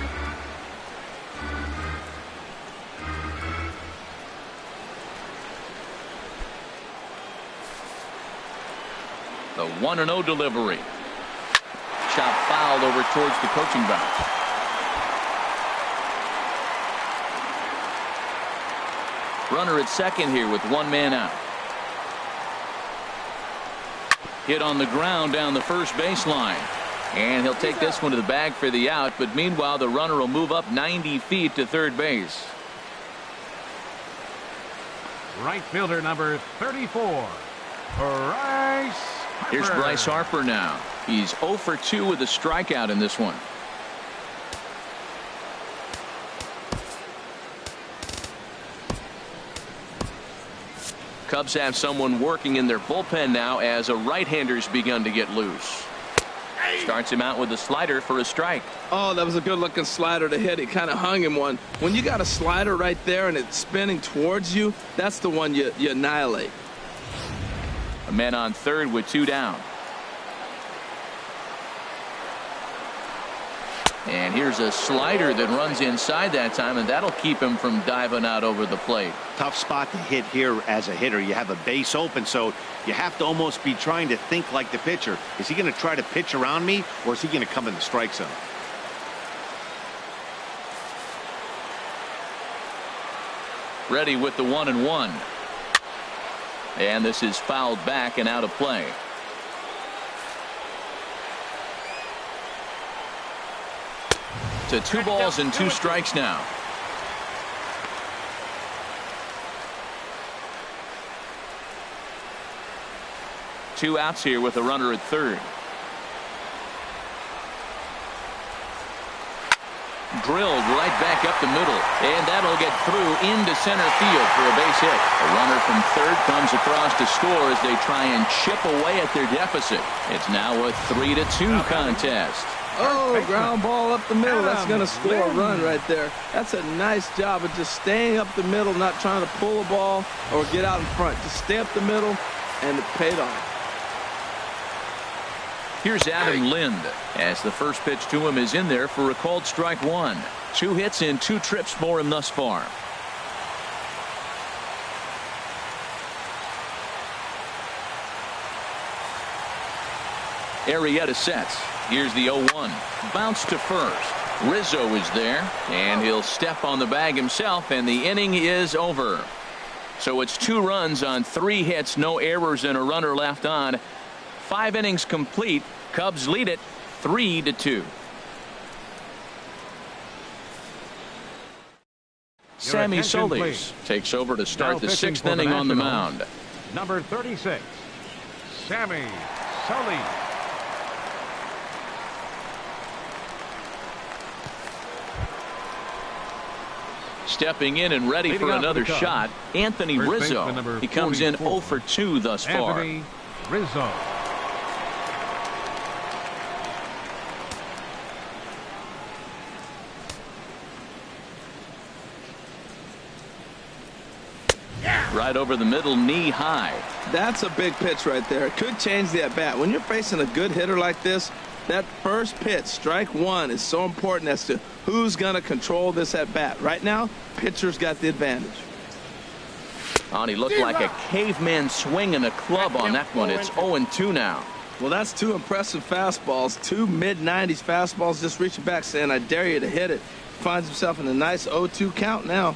The 1-0 delivery. Chop fouled over towards the coaching box. Runner at second here with one man out. Hit on the ground down the first baseline. And he'll take this one to the bag for the out. But meanwhile, the runner will move up 90 feet to third base. Right fielder number 34, Bryce Harper. Here's Bryce Harper now. He's 0 for 2 with a strikeout in this one. Cubs have someone working in their bullpen now as a right-hander's begun to get loose. Starts him out with a slider for a strike. Oh, that was a good-looking slider to hit. He kind of hung him one. When you got a slider right there and it's spinning towards you, that's the one you annihilate. A man on third with 2 down. And here's a slider that runs inside that time, and that'll keep him from diving out over the plate. Tough spot to hit here as a hitter. You have a base open, so you have to almost be trying to think like the pitcher. Is he going to try to pitch around me, or is he going to come in the strike zone? Ready with the 1-1. And this is fouled back and out of play. To 2 balls and 2 strikes now. Two outs here with a runner at third. Drilled right back up the middle, and that'll get through into center field for a base hit. A runner from third comes across to score as they try and chip away at their deficit. It's now a 3-2 contest. Oh, ground ball up the middle. That's going to score a run right there. That's a nice job of just staying up the middle, not trying to pull a ball or get out in front. Just stay up the middle, and it paid off. Here's Adam Lind as the first pitch to him is in there for a called strike one. 2 hits in 2 trips for him thus far. Arrieta sets. Here's the 0-1. Bounce to first. Rizzo is there, and he'll step on the bag himself, and the inning is over. So it's 2 runs on 3 hits, no errors, and a runner left on. 5 innings complete. Cubs lead it 3-2. Sammy Solis takes over to start the 6th inning on the mound. Number 36, Sammy Solis. Stepping in and ready for another shot, Anthony Rizzo. He comes in 0 for 2 thus far. Anthony Rizzo. Right over the middle, knee high. That's a big pitch right there. It could change the at-bat. When you're facing a good hitter like this, that first pitch, strike one, is so important as to who's going to control this at-bat. Right now, pitcher's got the advantage. Oh, and he looked like a caveman swinging a club on that one. It's 0-2 now. Well, that's 2 impressive fastballs, 2 mid-90s fastballs, just reaching back saying, I dare you to hit it. Finds himself in a nice 0-2 count now.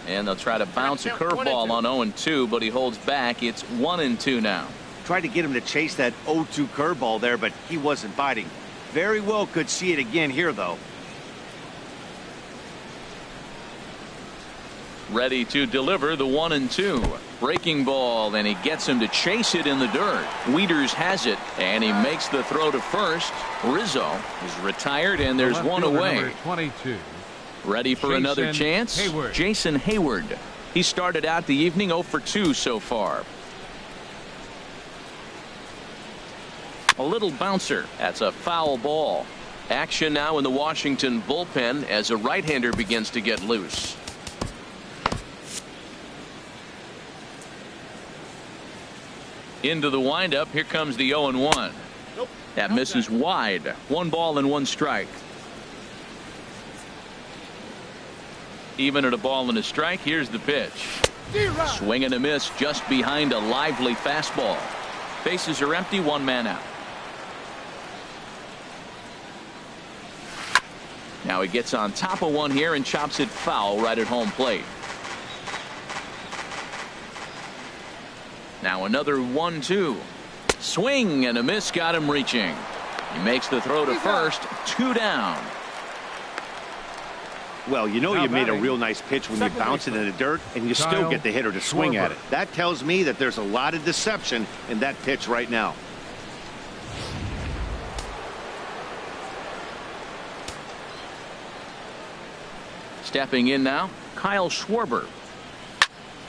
And they'll try to bounce a curveball on 0-2, but he holds back. It's 1-2 now. Tried to get him to chase that 0-2 curveball there, but he wasn't biting. Very well could see it again here, though. Ready to deliver the 1-2. Breaking ball, and he gets him to chase it in the dirt. Wieters has it, and he makes the throw to first. Rizzo is retired, and there's one away. Number 22. Ready for another chance? Jason Hayward. He started out the evening 0 for 2 so far. A little bouncer. That's a foul ball. Action now in the Washington bullpen as a right-hander begins to get loose. Into the windup. Here comes the 0-1. That misses wide. 1 ball and 1 strike. Even at a ball and a strike. Here's the pitch. Swing and a miss just behind a lively fastball. Bases are empty. 1 man out. Now he gets on top of one here and chops it foul right at home plate. Now another 1-2. Swing and a miss got him reaching. He makes the throw to first. 2 down. Well, you know you made a real nice pitch when you bounce it in the dirt and you still get the hitter to swing at it. That tells me that there's a lot of deception in that pitch right now. Stepping in now, Kyle Schwarber.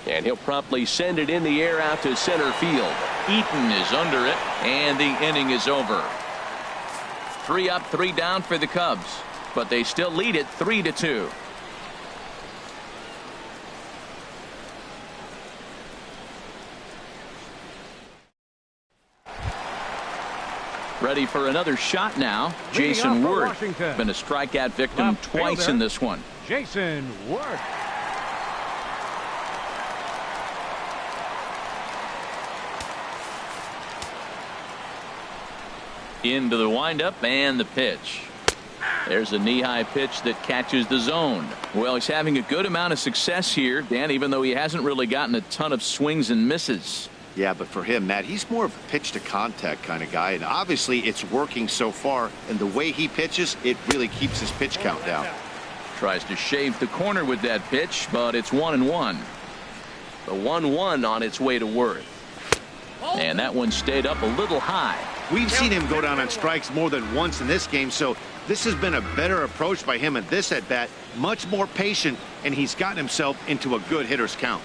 And he'll promptly send it in the air out to center field. Eaton is under it, and the inning is over. 3 up, 3 down for the Cubs, but they still lead it 3-2. Ready for another shot now. Jason Ward. Been a strikeout victim twice in this one. Jason Ward. Into the windup and the pitch. There's a knee-high pitch that catches the zone. Well, he's having a good amount of success here, Dan, even though he hasn't really gotten a ton of swings and misses. Yeah, but for him, Matt, he's more of a pitch-to-contact kind of guy, and obviously it's working so far, and the way he pitches, it really keeps his pitch count down. Tries to shave the corner with that pitch, but it's 1-1. The 1-1 on its way to Worth. And that one stayed up a little high. We've seen him go down on strikes more than once in this game, so this has been a better approach by him at this at-bat. Much more patient, and he's gotten himself into a good hitter's count.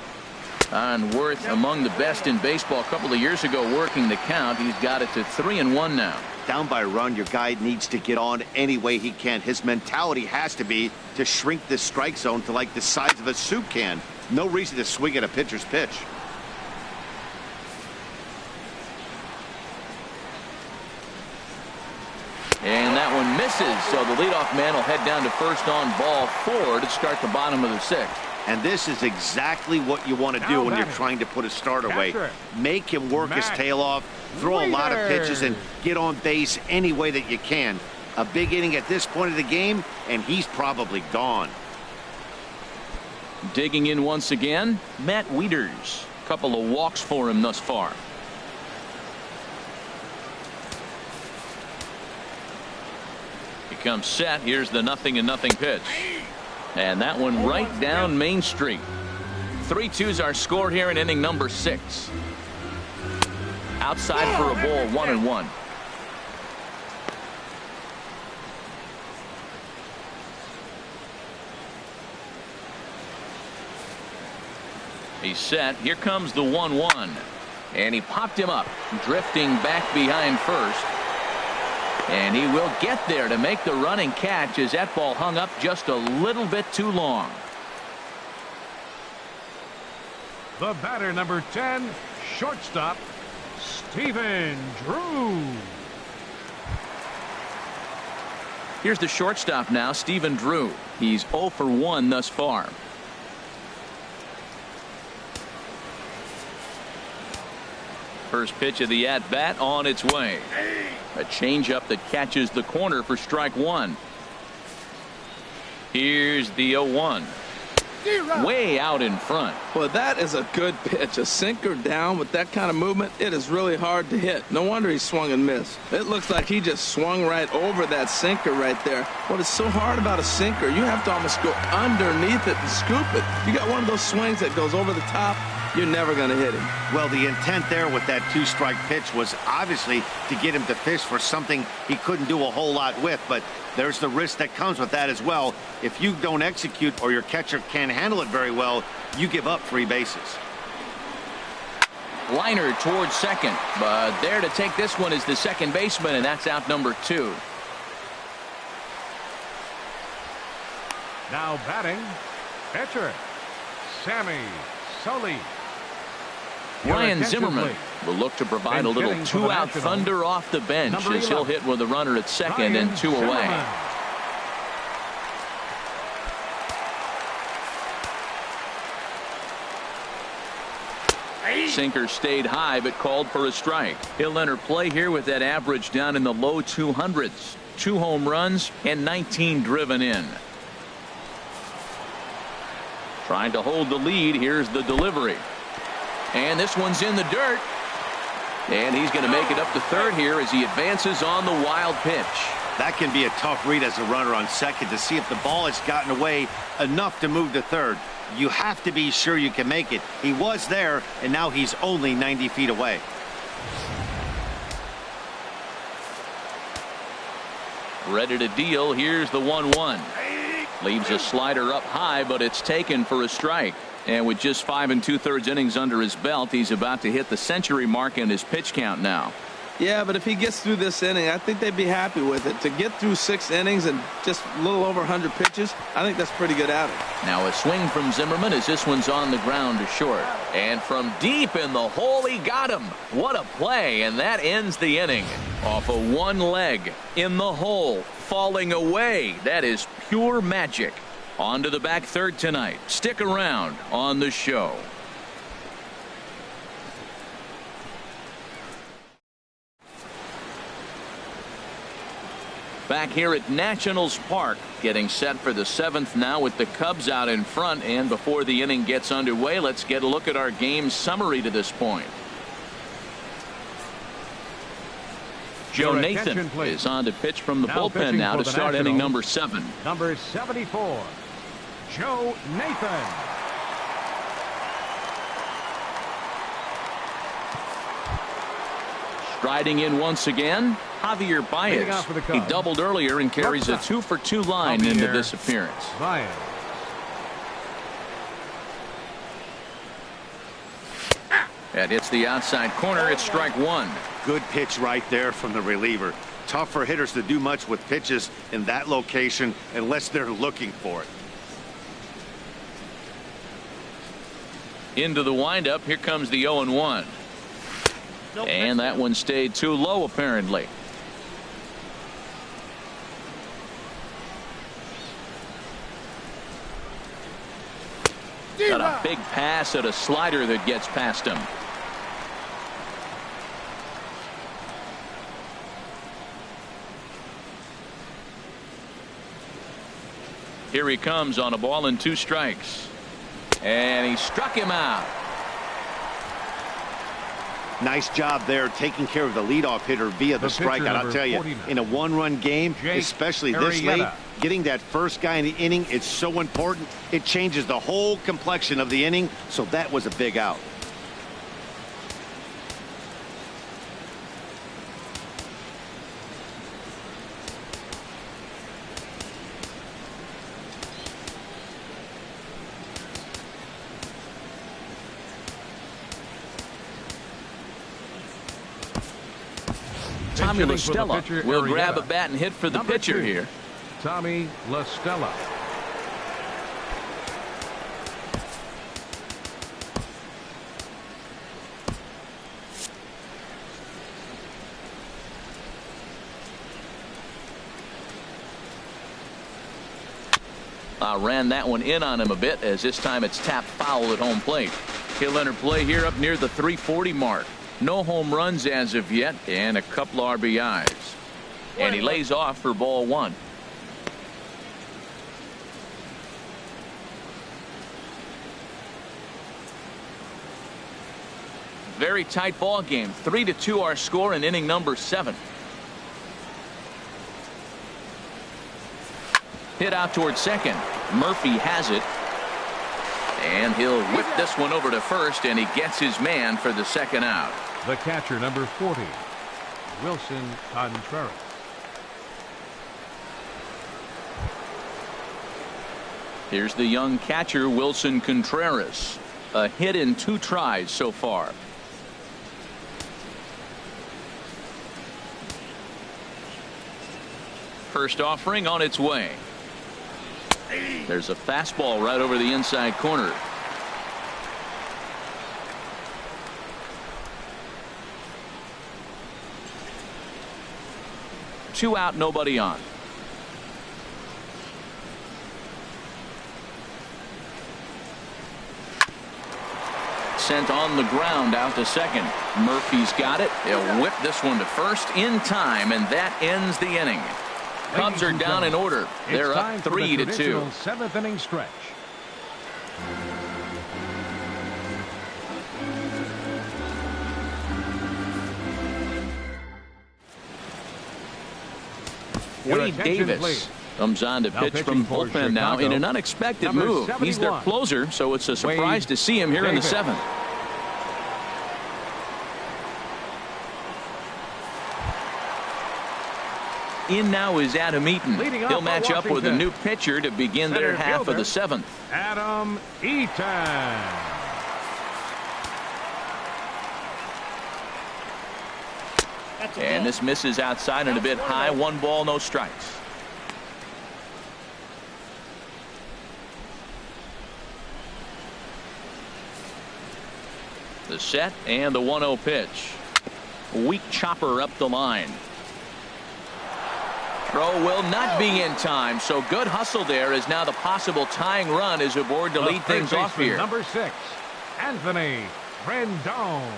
On Worth, among the best in baseball a couple of years ago, working the count. He's got it to 3-1 now. Down by a run, your guy needs to get on any way he can. His mentality has to be to shrink this strike zone to like the size of a soup can. No reason to swing at a pitcher's pitch. And that one misses, so the leadoff man will head down to first on ball 4 to start the bottom of the 6th. And this is exactly what you want to do when you're trying to put a start away. Make him work his tail off, throw a lot of pitches, and get on base any way that you can. A big inning at this point of the game, and he's probably gone. Digging in once again, Matt Wieters. A couple of walks for him thus far. He comes set. Here's the 0-0 pitch. And that one right down Main Street. 3-2s are scored here in inning number 6. Outside for a ball, 1-1. He's set. Here comes the 1-1. And he popped him up, drifting back behind first. And he will get there to make the running catch as that ball hung up just a little bit too long. The batter, number 10, shortstop, Stephen Drew. Here's the shortstop now, Stephen Drew. He's 0 for 1 thus far. First pitch of the at-bat on its way. A changeup that catches the corner for strike 1. Here's the 0-1. Way out in front. Well, that is a good pitch. A sinker down with that kind of movement, it is really hard to hit. No wonder he swung and missed. It looks like he just swung right over that sinker right there. What is so hard about a sinker, you have to almost go underneath it and scoop it. You got one of those swings that goes over the top, you're never going to hit him. Well, the intent there with that 2-strike pitch was obviously to get him to fish for something he couldn't do a whole lot with, but there's the risk that comes with that as well. If you don't execute or your catcher can't handle it very well, you give up 3 bases. Liner towards second, but there to take this one is the second baseman, and that's out number 2. Now batting, pitcher, Sammy Solis. Ryan Zimmerman will look to provide a little two-out thunder off the bench as he'll hit with a runner at second and two away. Sinker stayed high but called for a strike. He'll enter play here with that average down in the low 200s. 2 home runs and 19 driven in. Trying to hold the lead. Here's the delivery. And this one's in the dirt. And he's going to make it up to third here as he advances on the wild pitch. That can be a tough read as a runner on second to see if the ball has gotten away enough to move to third. You have to be sure you can make it. He was there, and now he's only 90 feet away. Ready to deal. Here's the 1-1. Leaves a slider up high, but it's taken for a strike. And with just 5 2/3 innings under his belt, he's about to hit the century mark in his pitch count now. Yeah, but if he gets through this inning, I think they'd be happy with it. To get through 6 innings and just a little over 100 pitches, I think that's pretty good outing. Now a swing from Zimmerman as this one's on the ground to short. And from deep in the hole, he got him. What a play, and that ends the inning. Off of one leg, in the hole, falling away. That is pure magic. On to the back third tonight. Stick around on the show. Back here at Nationals Park, getting set for the 7th now with the Cubs out in front. And before the inning gets underway, let's get a look at our game summary to this point. Joe Nathan is on to pitch from the bullpen now to start inning number 7. Number 74, Joe Nathan. Striding in once again, Javier Baez. He doubled earlier and carries a 2-for-2 line into this appearance. Baez. That hits the outside corner. It's strike 1. Good pitch right there from the reliever. Tough for hitters to do much with pitches in that location unless they're looking for it. Into the windup. Here comes the 0-1. And that one stayed too low apparently. Got a big pass at a slider that gets past him. Here he comes on a ball and 2 strikes. And he struck him out. Nice job there taking care of the leadoff hitter via the strikeout. I'll tell you, 49. in a one-run game, especially this late, getting that first guy in the inning is so important. It changes the whole complexion of the inning, so that was a big out. Tommy LaStella will grab a bat and hit for the pitcher here. Tommy LaStella. Ran that one in on him a bit as this time it's tapped foul at home plate. He'll enter play here up near the 340 mark. No home runs as of yet and a couple RBIs. And he lays off for ball 1. Very tight ball game. 3-2 our score in inning number 7. Hit out towards second. Murphy has it. And he'll whip this one over to first, and he gets his man for the second out. The catcher, number 40, Wilson Contreras. Here's the young catcher, Wilson Contreras. A hit in 2 tries so far. First offering on its way. There's a fastball right over the inside corner. 2 out, nobody on. Sent on the ground out to second. Murphy's got it. He'll whip this one to first in time, and that ends the inning. Cubs are down in order. They're up 3-2. 7th inning stretch. Wade Davis comes on to pitch from bullpen now in an unexpected move. He's their closer, so it's a surprise to see him here in the 7th. In now is Adam Eaton. He'll match up with a new pitcher to begin their half of the 7th. Adam Eaton. And this misses outside and a bit high. 1 ball, no strikes. The set and the 1-0 pitch. Weak chopper up the line. Throw will not be in time, so good hustle there as now the possible tying run is aboard to lead things off here. Number 6, Anthony Rendon.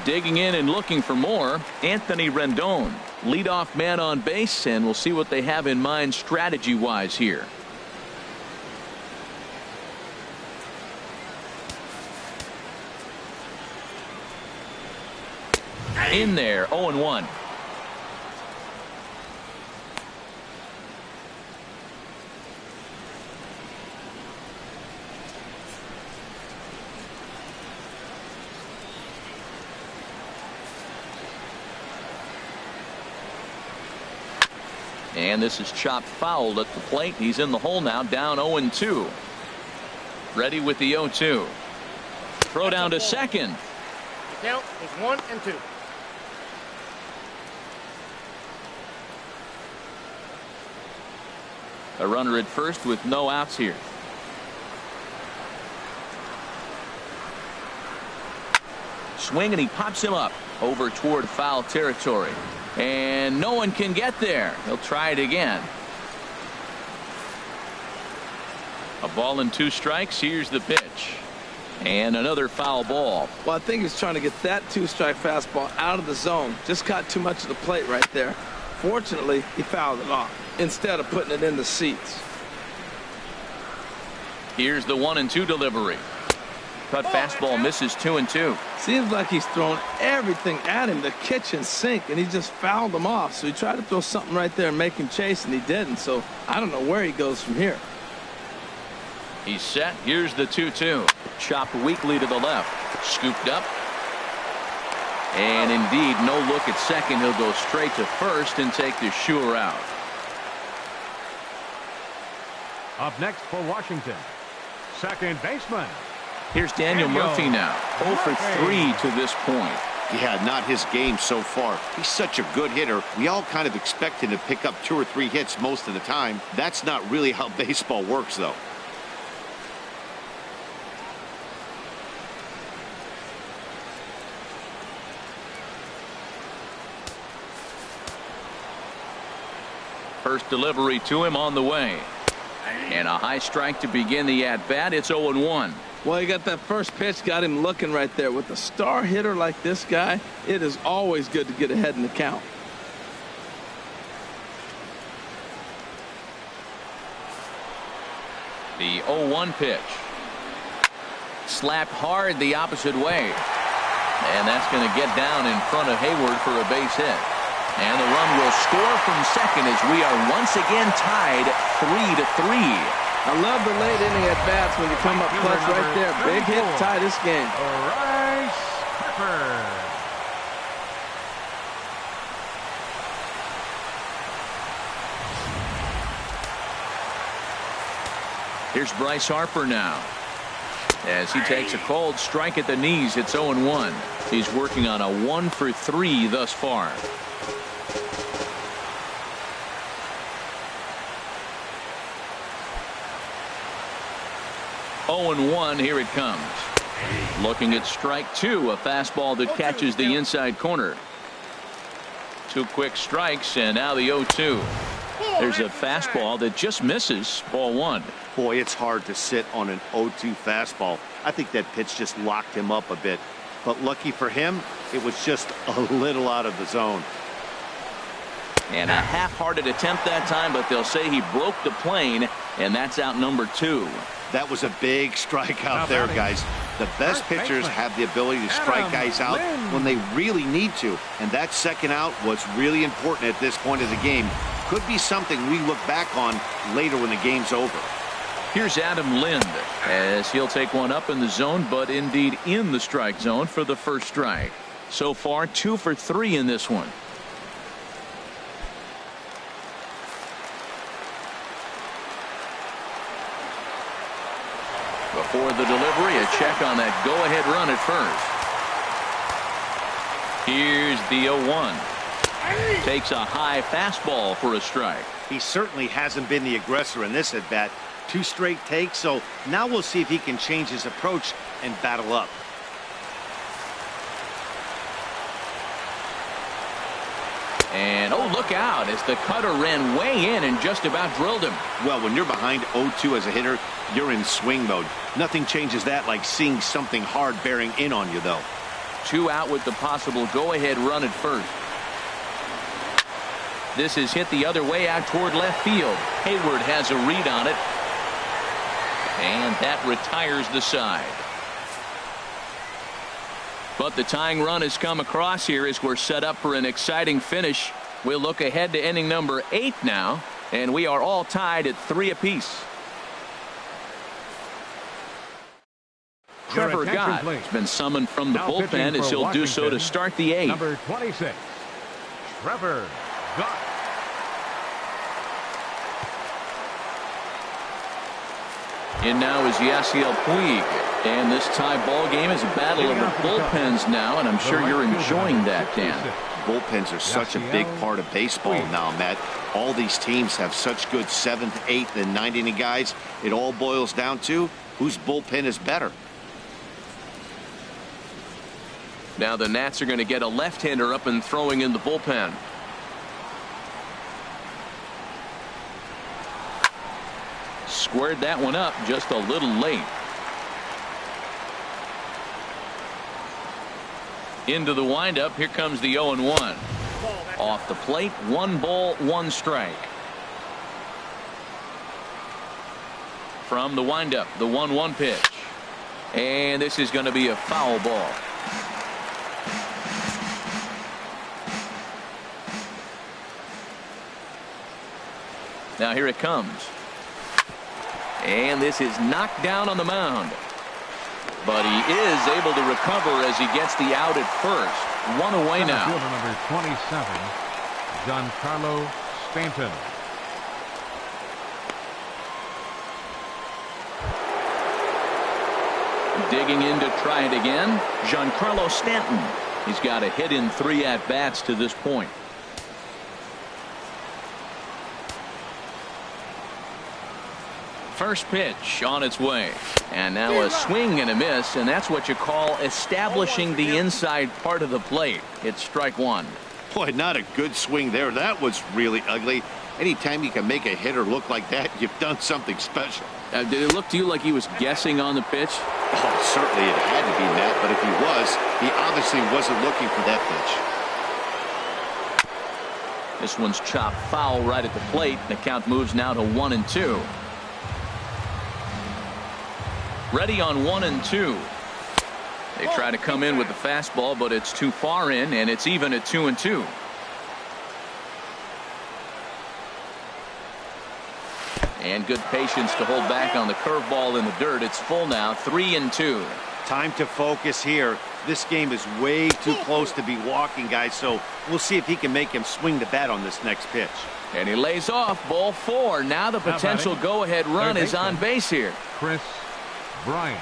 Digging in and looking for more, Anthony Rendon, leadoff man on base, and we'll see what they have in mind strategy-wise here. In there, 0-1. And this is chopped foul at the plate. He's in the hole now, down 0-2. Ready with the 0-2. Throw down to second. The count is 1-2. A runner at first with no outs here. Swing, and he pops him up over toward foul territory. And no one can get there. He'll try it again. A ball and 2 strikes. Here's the pitch. And another foul ball. Well, I think he's trying to get that 2-strike fastball out of the zone. Just caught too much of the plate right there. Fortunately, he fouled it off instead of putting it in the seats. Here's the 1-2 delivery. Cut fastball misses 2-2. Seems like he's thrown everything at him, the kitchen sink, and he just fouled him off. So he tried to throw something right there and make him chase, and he didn't. So I don't know where he goes from here. He's set. Here's the 2-2. Chopped weakly to the left. Scooped up. And indeed, no look at second. He'll go straight to first and take the sure out. Up next for Washington, second baseman. Here's Daniel Murphy now. 0 for 3 to this point. Yeah, not his game so far. He's such a good hitter. We all kind of expect him to pick up 2 or 3 hits most of the time. That's not really how baseball works, though. First delivery to him on the way. And a high strike to begin the at-bat. It's 0-1. Well, he got that first pitch, got him looking right there. With a star hitter like this guy, it is always good to get ahead in the count. The 0-1 pitch. Slapped hard the opposite way. And that's going to get down in front of Hayward for a base hit. And the run will score from second as we are once again tied 3-3. I love the late inning at bats when you come up clutch right there. Big hit to tie this game. Bryce Harper. Here's Bryce Harper now. As he takes a cold strike at the knees, it's 0-1. He's working on a 1 for 3 thus far. Oh, 0-1, here it comes. Looking at strike two, a fastball that catches the inside corner. Two quick strikes, and now the 0-2. There's a fastball that just misses. Ball one. Boy, it's hard to sit on an 0-2 fastball. I think that pitch just locked him up a bit. But lucky for him, it was just a little out of the zone. And a half-hearted attempt that time, but they'll say he broke the plane, and that's out number two. That was a big strikeout there, guys. The best pitchers have the ability to strike guys out when they really need to. And that second out was really important at this point of the game. Could be something we look back on later when the game's over. Here's Adam Lind as he'll take one up in the zone, but indeed in the strike zone for the first strike. So far, 2 for 3 in this one. Before the delivery, a check on that go-ahead run at first. Here's the 0-1. Takes a high fastball for a strike. He certainly hasn't been the aggressor in this at-bat. 2 straight takes, so now we'll see if he can change his approach and battle up. And oh, look out as the cutter ran way in and just about drilled him. Well, when you're behind 0-2 as a hitter, you're in swing mode. Nothing changes that like seeing something hard bearing in on you, though. 2 out with the possible go-ahead run at first. This is hit the other way out toward left field. Hayward has a read on it. And that retires the side. But the tying run has come across here as we're set up for an exciting finish. We'll look ahead to inning number 8 now, and we are all tied at 3 apiece. Trevor Gott has been summoned from the bullpen as he'll do so to start the 8th. Number 26, Trevor Gott. In now is Yasiel Puig. And this tie ball game is a battle of the bullpens now, and I'm sure you're enjoying that, Dan. Bullpens are such a big part of baseball now, Matt. All these teams have such good 7th, 8th, and 9th inning guys. It all boils down to whose bullpen is better. Now the Nats are going to get a left-hander up and throwing in the bullpen. Squared that one up just a little late. Into the windup. Here comes the 0-1. Off the plate, 1 ball, 1 strike. From the windup, the 1-1 pitch. And this is going to be a foul ball. Now here it comes. And this is knocked down on the mound. But he is able to recover as he gets the out at first. 1 away now. Fielder number 27, Giancarlo Stanton. Digging in to try it again, Giancarlo Stanton. He's got a hit in 3 at-bats to this point. First pitch on its way. And now a swing and a miss, and that's what you call establishing the inside part of the plate. It's strike 1. Boy, not a good swing there. That was really ugly. Anytime you can make a hitter look like that, you've done something special. Did it look to you like he was guessing on the pitch? Oh, certainly it had to be, Matt, but if he was, he obviously wasn't looking for that pitch. This one's chopped foul right at the plate. The count moves now to 1-2. Ready on 1-2. They try to come in with the fastball, but it's too far in, and it's even at 2-2. And good patience to hold back on the curveball in the dirt. It's full now, 3-2. Time to focus here. This game is way too close to be walking, guys, so we'll see if he can make him swing the bat on this next pitch. And he lays off, ball 4. Now the potential go-ahead run is on base here. Chris Bryant.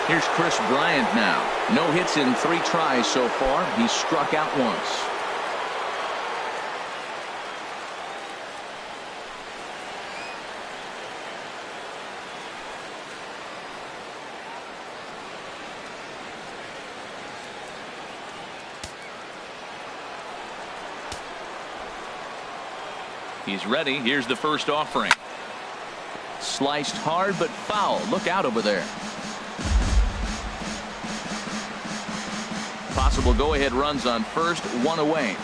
Here's Chris Bryant now. No hits in 3 tries so far. He's struck out once. He's ready. Here's the first offering. Sliced hard but foul. Look out over there. Possible go-ahead runs on first, one away.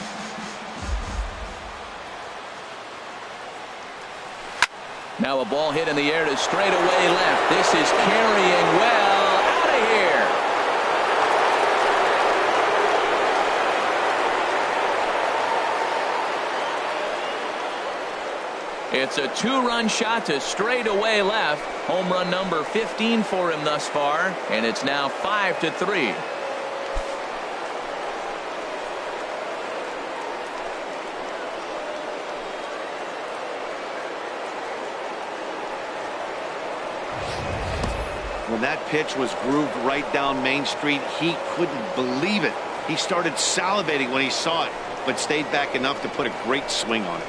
Now a ball hit in the air to straightaway left. This is carrying well out of here. It's a two-run shot to straightaway left. Home run number 15 for him thus far, and it's now 5-3. When that pitch was grooved right down Main Street, he couldn't believe it. He started salivating when he saw it, but stayed back enough to put a great swing on it.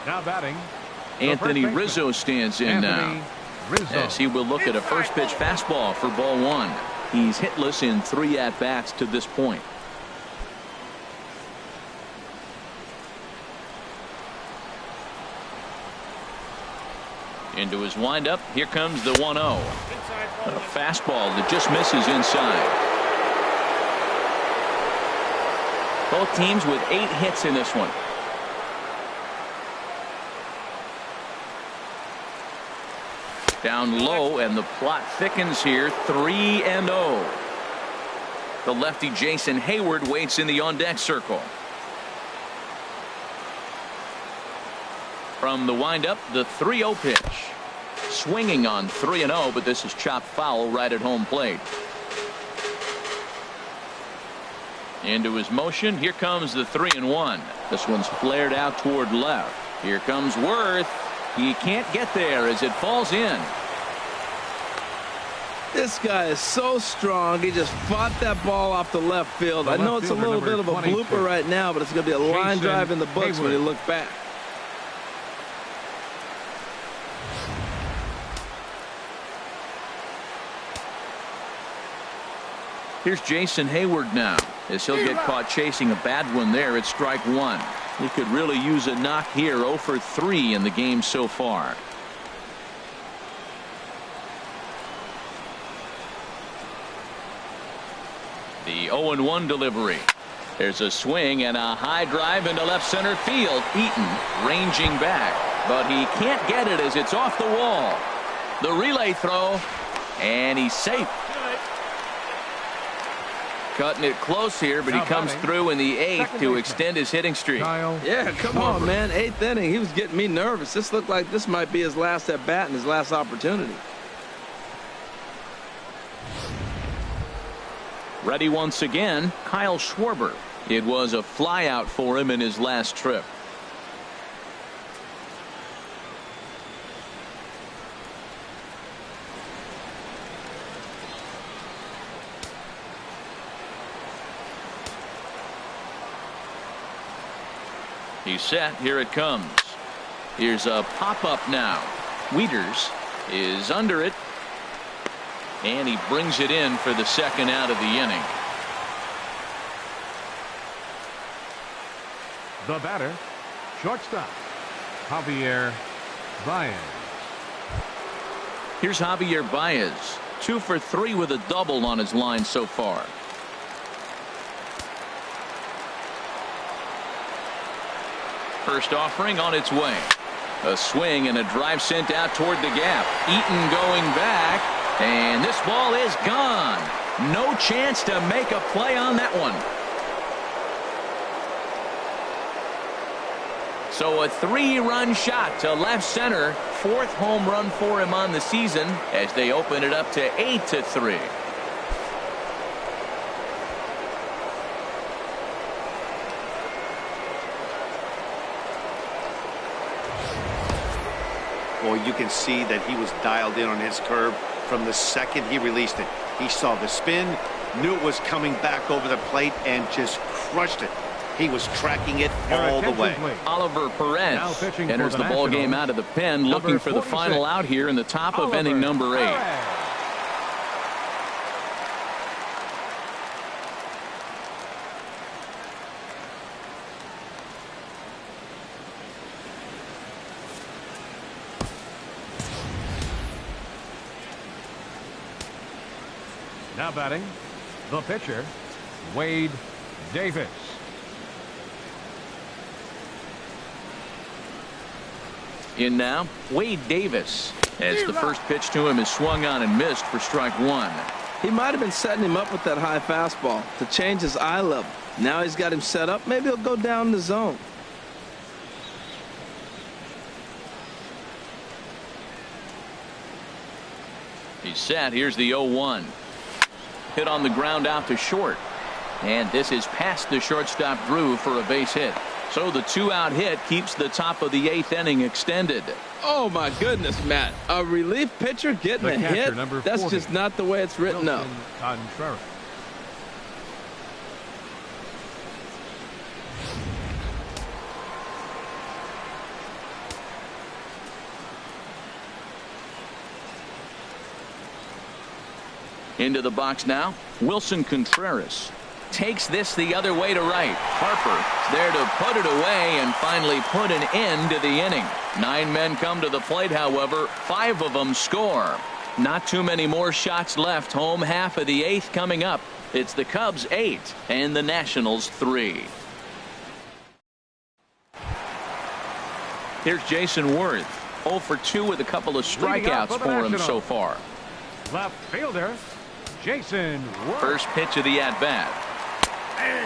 Now batting, Anthony Rizzo stands in now, as he will look at a first pitch fastball for ball one. He's hitless in 3 at-bats to this point. Into his windup. Here comes the 1-0. A fastball that just misses inside. Both teams with 8 hits in this one. Down low, and the plot thickens here. 3-0. The lefty Jason Hayward waits in the on-deck circle. From the windup, the 3-0 pitch. Swinging on 3-0, but this is chopped foul right at home plate. Into his motion. Here comes the 3-1. This one's flared out toward left. Here comes Worth. He can't get there as it falls in. This guy is so strong. He just fought that ball off the left field. I know it's a little bit of a blooper right now, but it's going to be a line drive in the books when you look back. Here's Jason Hayward now, as he'll get caught chasing a bad one there at strike one. He could really use a knock here. 0 for 3 in the game so far. The 0-1 delivery. There's a swing and a high drive into left center field. Eaton ranging back, but he can't get it as it's off the wall. The relay throw, and he's safe. Cutting it close here, but he comes through in the 8th to extend his hitting streak. Yeah, come on, man. 8th inning. He was getting me nervous. This looked like this might be his last at bat and his last opportunity. Ready once again, Kyle Schwarber. It was a flyout for him in his last trip. He's set. Here it comes. Here's a pop-up now. Wieters is under it, and he brings it in for the second out of the inning. The batter, shortstop, Javier Baez. Here's Javier Baez. 2 for 3 with a double on his line so far. First offering on its way. A swing and a drive sent out toward the gap. Eaton going back, and this ball is gone. No chance to make a play on that one. So a 3-run shot to left center. 4th home run for him on the season as they open it up to 8-3. Boy, you can see that he was dialed in on his curve from the second he released it. He saw the spin, knew it was coming back over the plate, and just crushed it. He was tracking it all the way. Oliver Perez enters the ball game out of the pen, looking for the final out here in the top of inning number 8. Now batting, the pitcher, Wade Davis. In now, Wade Davis, as the first pitch to him is swung on and missed for strike one. He might have been setting him up with that high fastball to change his eye level. Now he's got him set up. Maybe he'll go down the zone. He's set. Here's the 0-1. Hit on the ground out to short. And this is past the shortstop Drew for a base hit. So the 2-out hit keeps the top of the 8th inning extended. Oh, my goodness, Matt. A relief pitcher getting a hit? That's just not the way it's written up. Contreras. Into the box now, Wilson Contreras takes this the other way to right. Harper there to put it away and finally put an end to the inning. 9 men come to the plate, however, 5 of them score. Not too many more shots left. Home half of the 8th coming up. It's the Cubs 8 and the Nationals 3. Here's Jason Worth, 0 for 2 with a couple of strikeouts for him so far. Left fielder, Jason Worth. First pitch of the at-bat.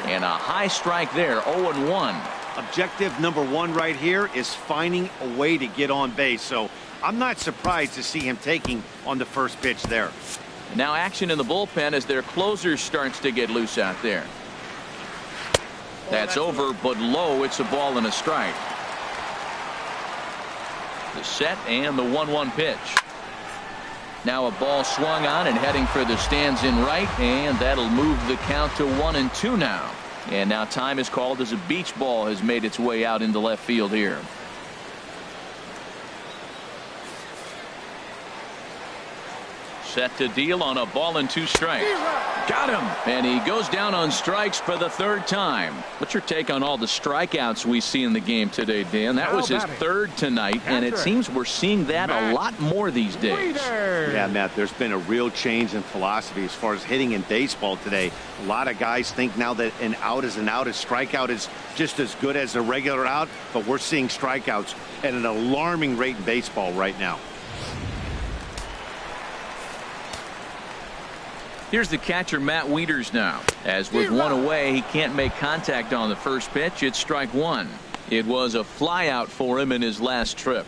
And a high strike there, 0-1. Objective number 1 right here is finding a way to get on base. So I'm not surprised to see him taking on the first pitch there. And now action in the bullpen as their closer starts to get loose out there. That's over, but low. It's a ball and a strike. The set and the 1-1 pitch. Now a ball swung on and heading for the stands in right, and that'll move the count to 1-2 now. And now time is called as a beach ball has made its way out into left field here. Set to deal on a ball and 2 strikes. Got him. And he goes down on strikes for the 3rd time. What's your take on all the strikeouts we see in the game today, Dan? That was his 3rd tonight, and it seems we're seeing that a lot more these days. Yeah, Matt, there's been a real change in philosophy as far as hitting in baseball today. A lot of guys think now that an out is an out. A strikeout is just as good as a regular out, but we're seeing strikeouts at an alarming rate in baseball right now. Here's the catcher, Matt Wieters now. As with 1 away, he can't make contact on the first pitch. It's strike 1. It was a fly out for him in his last trip.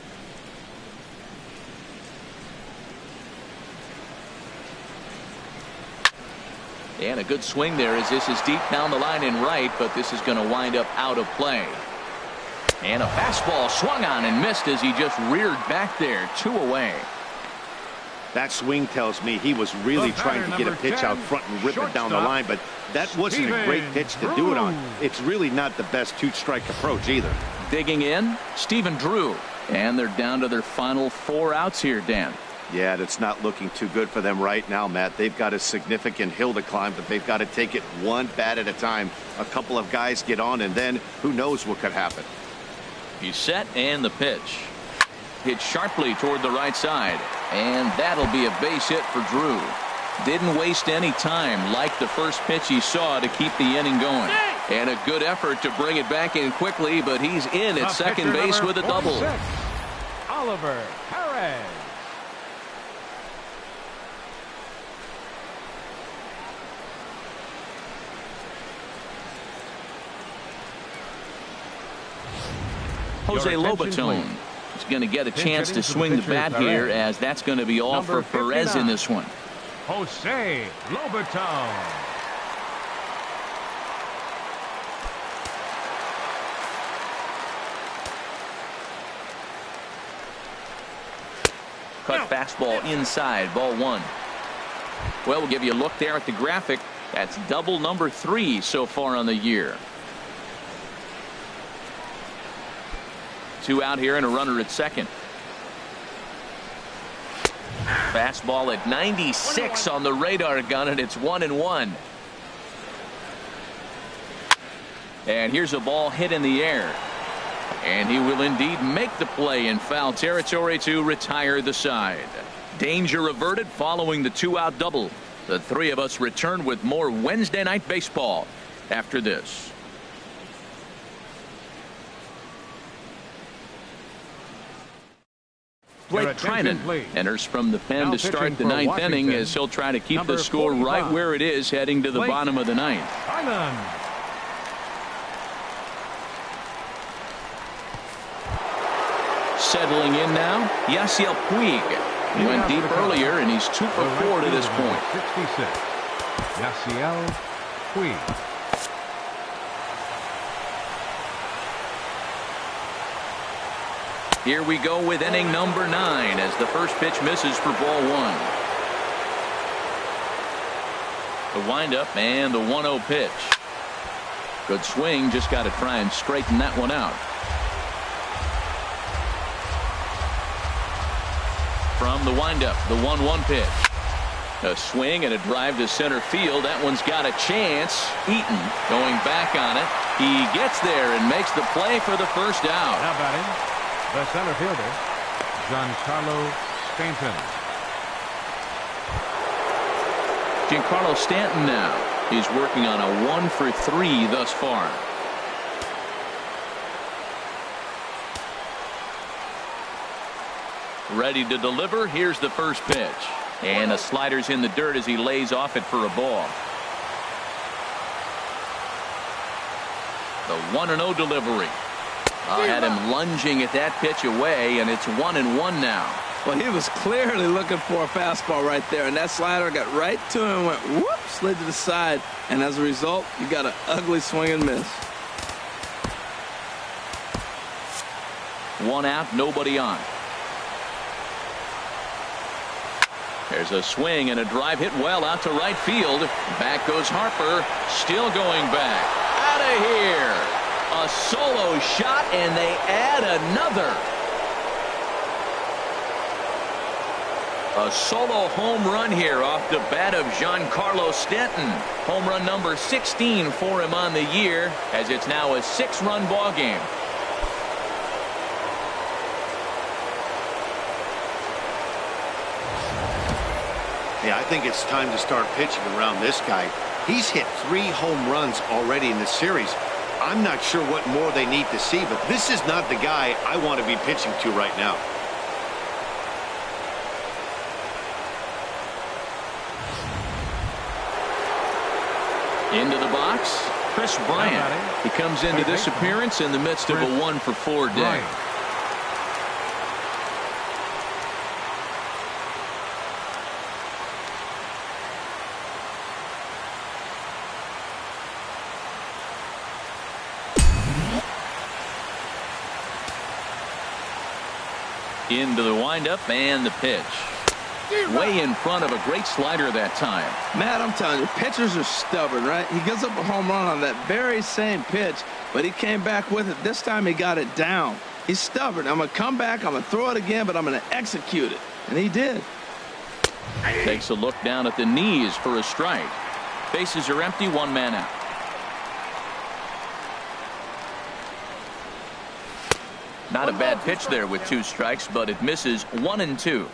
And a good swing there as this is deep down the line in right, but this is going to wind up out of play. And a fastball swung on and missed as he just reared back there. 2 away. That swing tells me he was really trying to get a pitch out front and rip it down the line, but that wasn't a great pitch to do it on. It's really not the best 2-strike approach either. Digging in, Stephen Drew. And they're down to their final 4 outs here, Dan. Yeah, that's not looking too good for them right now, Matt. They've got a significant hill to climb, but they've got to take it one bat at a time. A couple of guys get on, and then who knows what could happen. He's set, and the pitch. Hit sharply toward the right side, and that'll be a base hit for Drew. Didn't waste any time like the first pitch he saw to keep the inning going. And a good effort to bring it back in quickly, but he's in at second base with a double. Oliver Perez. Jose Lobaton is going to get a chance to swing the bat here, as that's going to be all for Perez in this one. Jose Lobaton. Cut fastball inside, ball 1. Well, we'll give you a look there at the graphic. That's double number 3 so far on the year. 2 out here and a runner at second. Fastball at 96 on the radar gun, and it's 1-1. And here's a ball hit in the air. And he will indeed make the play in foul territory to retire the side. Danger averted following the 2-out double. The three of us return with more Wednesday Night Baseball after this. Blake Trinan enters from the pen to start the ninth inning as he'll try to keep the score right where it is heading to the bottom of the ninth. Settling in now, Yasiel Puig. He went deep earlier, and he's 2 for 4 to this point. 66. Yasiel Puig. Here we go with inning number 9 as the first pitch misses for ball 1. The windup and the 1-0 pitch. Good swing, just got to try and straighten that one out. From the windup, the 1-1 pitch. A swing and a drive to center field. That one's got a chance. Eaton going back on it. He gets there and makes the play for the first out. Now batting, the center fielder, Giancarlo Stanton. Giancarlo Stanton now. He's working on a 1 for 3 thus far. Ready to deliver. Here's the first pitch. And a slider's in the dirt as he lays off it for a ball. The 1-0 delivery. Had him lunging at that pitch away, and it's 1-1 now. Well, he was clearly looking for a fastball right there, and that slider got right to him and went whoop, slid to the side, and as a result, you got an ugly swing and miss. 1 out, nobody on. There's a swing and a drive hit well out to right field. Back goes Harper, still going back. Out of here. A solo shot, and they add another. A solo home run here off the bat of Giancarlo Stanton. Home run number 16 for him on the year, as it's now a 6-run ball game. Yeah, I think it's time to start pitching around this guy. He's hit 3 home runs already in this series. I'm not sure what more they need to see, but this is not the guy I want to be pitching to right now. Into the box, Chris Bryant. He comes into this appearance in the midst of a 1 for 4 day. Into the windup and the pitch. Way in front of a great slider that time. Matt, I'm telling you, pitchers are stubborn, right? He gives up a home run on that very same pitch, but he came back with it. This time he got it down. He's stubborn. I'm going to come back, I'm going to throw it again, but I'm going to execute it. And he did. Takes a look down at the knees for a strike. Bases are empty, 1 man out. Not a bad pitch there with 2 strikes, but it misses 1-2.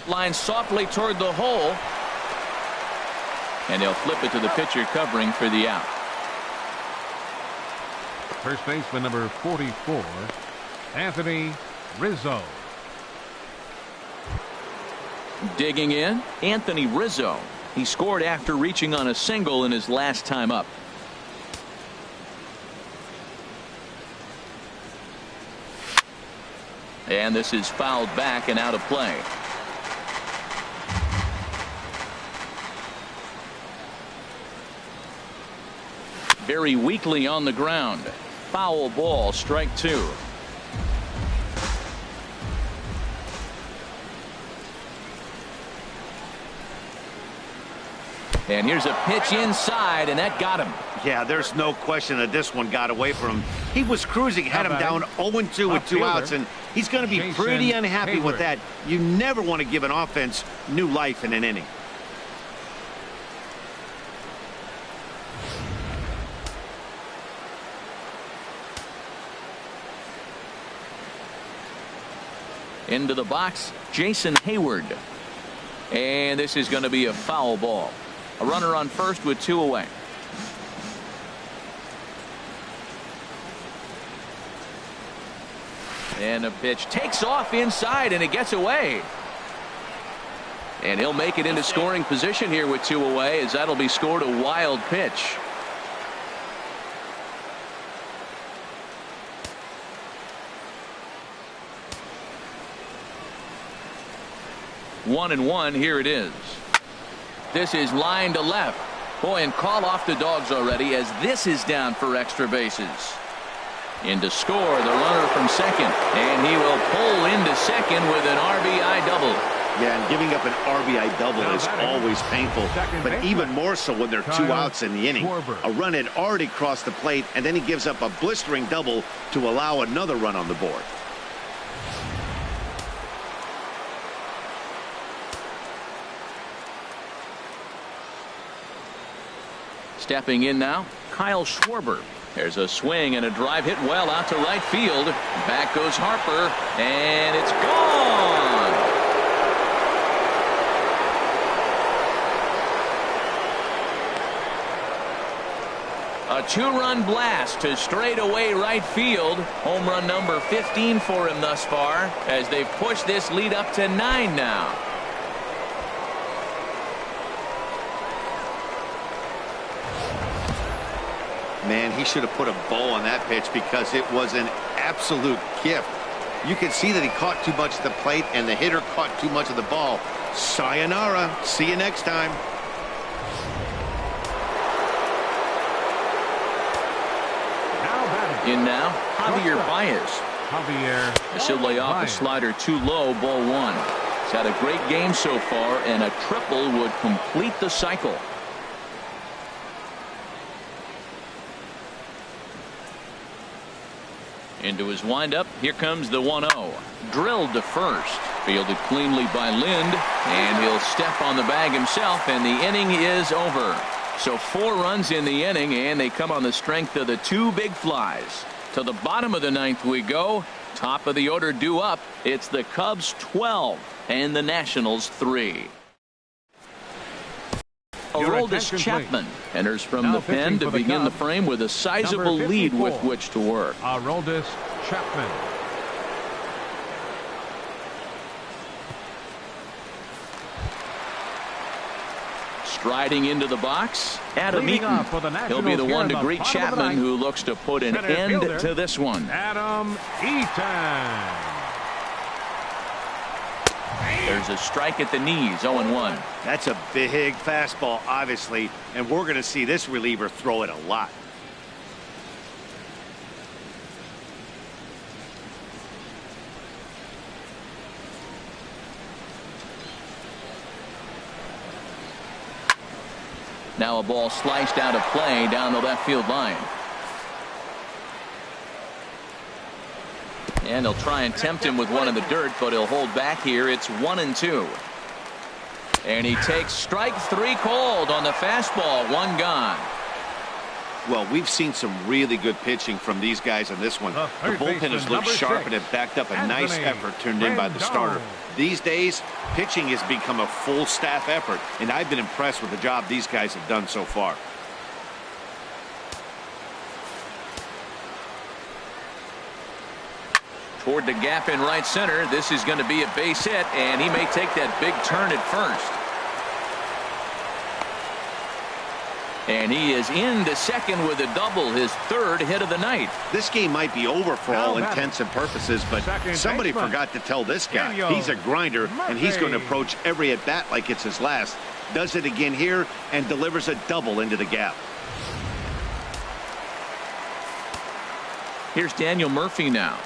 Line softly toward the hole. And he'll flip it to the pitcher covering for the out. First baseman number 44. Anthony Rizzo. Digging in, Anthony Rizzo. He scored after reaching on a single in his last time up. And this is fouled back and out of play. Very weakly on the ground. Foul ball, strike 2. And here's a pitch inside, and that got him. Yeah, there's no question that this one got away from him. He was cruising, had him down 0-2 with 2 outs, and he's going to be pretty unhappy with that. You never want to give an offense new life in an inning. Into the box, Jason Hayward. And this is going to be a foul ball. A runner on first with 2 away. And a pitch takes off inside, and it gets away. And he'll make it into scoring position here with 2 away, as that'll be scored a wild pitch. One and one, here it is. This is line to left. Boy, and call off the Dogs already, as this is down for extra bases. In to score, the runner from second, and he will pull into second with an RBI double. Yeah, and giving up an RBI double is always painful, but even more so when there are 2 outs in the inning. A run had already crossed the plate, and then he gives up a blistering double to allow another run on the board. Stepping in now, Kyle Schwarber. There's a swing and a drive hit well out to right field. Back goes Harper, and it's gone. A 2-run blast to straightaway right field. Home run number 15 for him thus far, as they've pushed this lead up to 9 now. Man, he should have put a bow on that pitch, because it was an absolute gift. You can see that he caught too much at the plate, and the hitter caught too much of the ball. Sayonara. See you next time. In now, Javier Baez. This will lay off a slider too low, ball 1. He's had a great game so far, and a triple would complete the cycle. Into his windup, here comes the 1-0. Drilled to first. Fielded cleanly by Lind, and he'll step on the bag himself, and the inning is over. So 4 runs in the inning, and they come on the strength of the 2 big flies. To the bottom of the 9th we go. Top of the order due up. It's the Cubs 12 and the Nationals 3. Aroldis Chapman enters from the pen to begin the frame with a sizable lead with which to work. Aroldis Chapman. Striding into the box, Adam Eaton. He'll be the one to greet Chapman, who looks to put an end to this one. Adam Eaton. There's a strike at the knees, 0-1. That's a big fastball, obviously, and we're going to see this reliever throw it a lot. Now a ball sliced out of play down the left field line. And they'll try and tempt him with one in the dirt, but he'll hold back here. It's 1-2. And he takes strike 3 called on the fastball. 1 gone. Well, we've seen some really good pitching from these guys on this one. The bullpen has looked sharp and have backed up a nice effort turned in by the starter. These days, pitching has become a full staff effort, and I've been impressed with the job these guys have done so far. Toward the gap in right center. This is going to be a base hit, and he may take that big turn at first. And he is into second with a double, his 3rd hit of the night. This game might be over for all intents and purposes, but somebody forgot to tell this guy. He's a grinder, and he's going to approach every at-bat like it's his last. Does it again here and delivers a double into the gap. Here's Daniel Murphy now.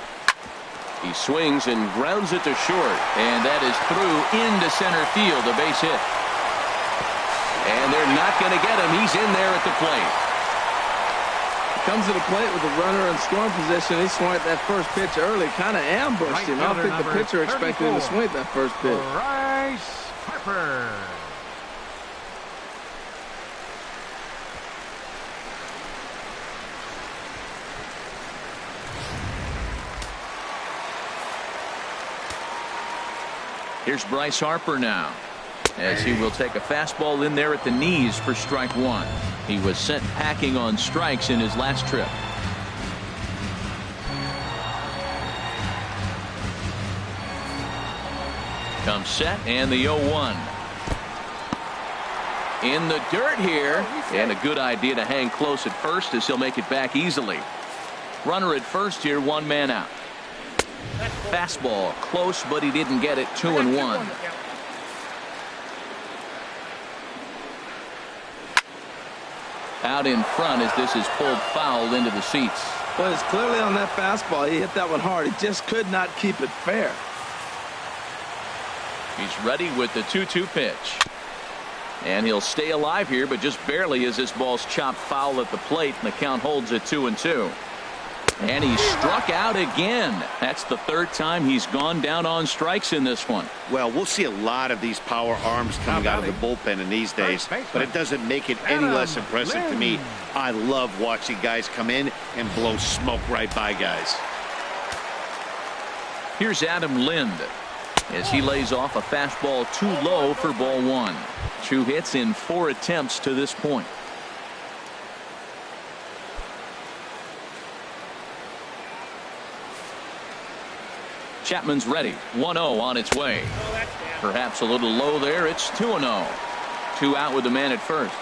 He swings and grounds it to short, and that is through into center field, a base hit. And they're not going to get him. He's in there at the plate. Comes to the plate with a runner in scoring position. He swung at that first pitch early, kind of ambushed him. I don't think the pitcher expected him to swing at that first pitch. Bryce Harper. Here's Bryce Harper now, as he will take a fastball in there at the knees for strike one. He was sent packing on strikes in his last trip. Comes set, and the 0-1. In the dirt here, and a good idea to hang close at first as he'll make it back easily. Runner at first here, one man out. Fastball close, but he didn't get it. 2-1. Out in front as this is pulled foul into the seats. Well, it's clearly on that fastball. He hit that one hard. He just could not keep it fair. He's ready with the 2-2 pitch. And he'll stay alive here, but just barely as this ball's chopped foul at the plate, and the count holds at 2-2. And he struck out again. That's the third time he's gone down on strikes in this one. Well, we'll see a lot of these power arms coming out of the bullpen in these days, but it doesn't make it any less impressive to me. I love watching guys come in and blow smoke right by guys. Here's Adam Lind as he lays off a fastball too low for ball one. 2 hits in 4 attempts to this point. Chapman's ready. 1-0 on its way. Perhaps a little low there. It's 2-0. 2 out with the man at first.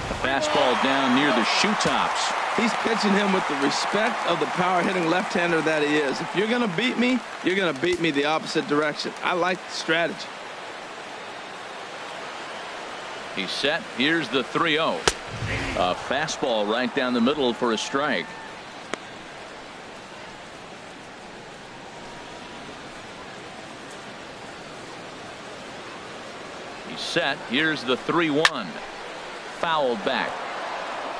A fastball down near the shoe tops. He's pitching him with the respect of the power hitting left-hander that he is. If you're going to beat me, you're going to beat me the opposite direction. I like the strategy. He's set. Here's the 3-0. A fastball right down the middle for a strike. He's set. Here's the 3-1. Fouled back.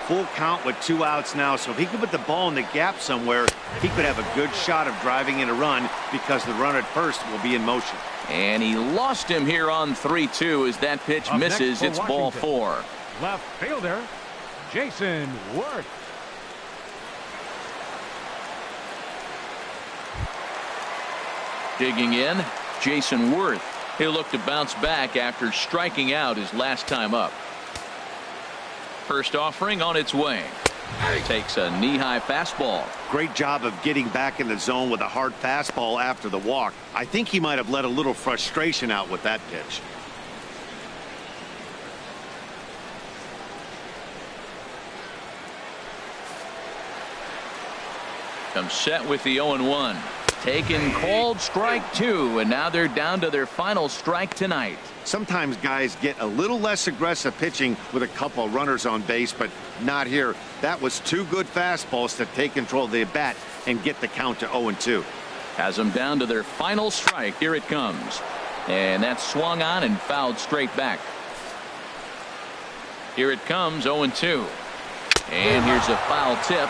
Full count with 2 outs now, so if he could put the ball in the gap somewhere, he could have a good shot of driving in a run because the runner at first will be in motion. And he lost him here on 3-2 as that pitch misses. It's ball 4. Left fielder, Jason Worth. Digging in, Jason Worth. He'll look to bounce back after striking out his last time up. First offering on its way. Takes a knee-high fastball. Great job of getting back in the zone with a hard fastball after the walk. I think he might have let a little frustration out with that pitch. Comes set with the 0-1. Taken, called, strike 2, and now they're down to their final strike tonight. Sometimes guys get a little less aggressive pitching with a couple of runners on base, but not here. That was 2 good fastballs to take control of the at-bat and get the count to 0-2. Has them down to their final strike. Here it comes. And that's swung on and fouled straight back. Here it comes, 0-2. And here's a foul tip.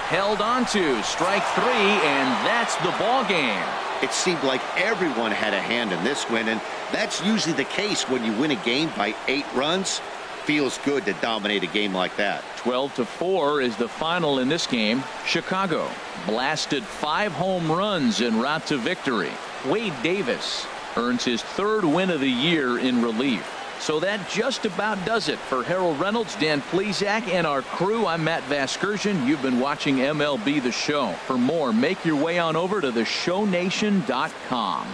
Held on to strike 3, and that's the ball game. It seemed like everyone had a hand in this win, and that's usually the case when you win a game by 8 runs. Feels good to dominate a game like that. 12-4 is the final in this game. Chicago blasted 5 home runs en route to victory. Wade Davis earns his 3rd win of the year in relief. So that just about does it for Harold Reynolds, Dan Plesac, and our crew. I'm Matt Vasgersian. You've been watching MLB The Show. For more, make your way on over to theshownation.com.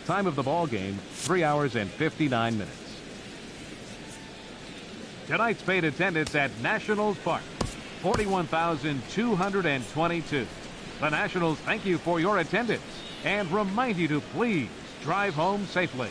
Time of the ball game, 3 hours and 59 minutes. Tonight's paid attendance at Nationals Park, 41,222. The Nationals thank you for your attendance and remind you to please drive home safely.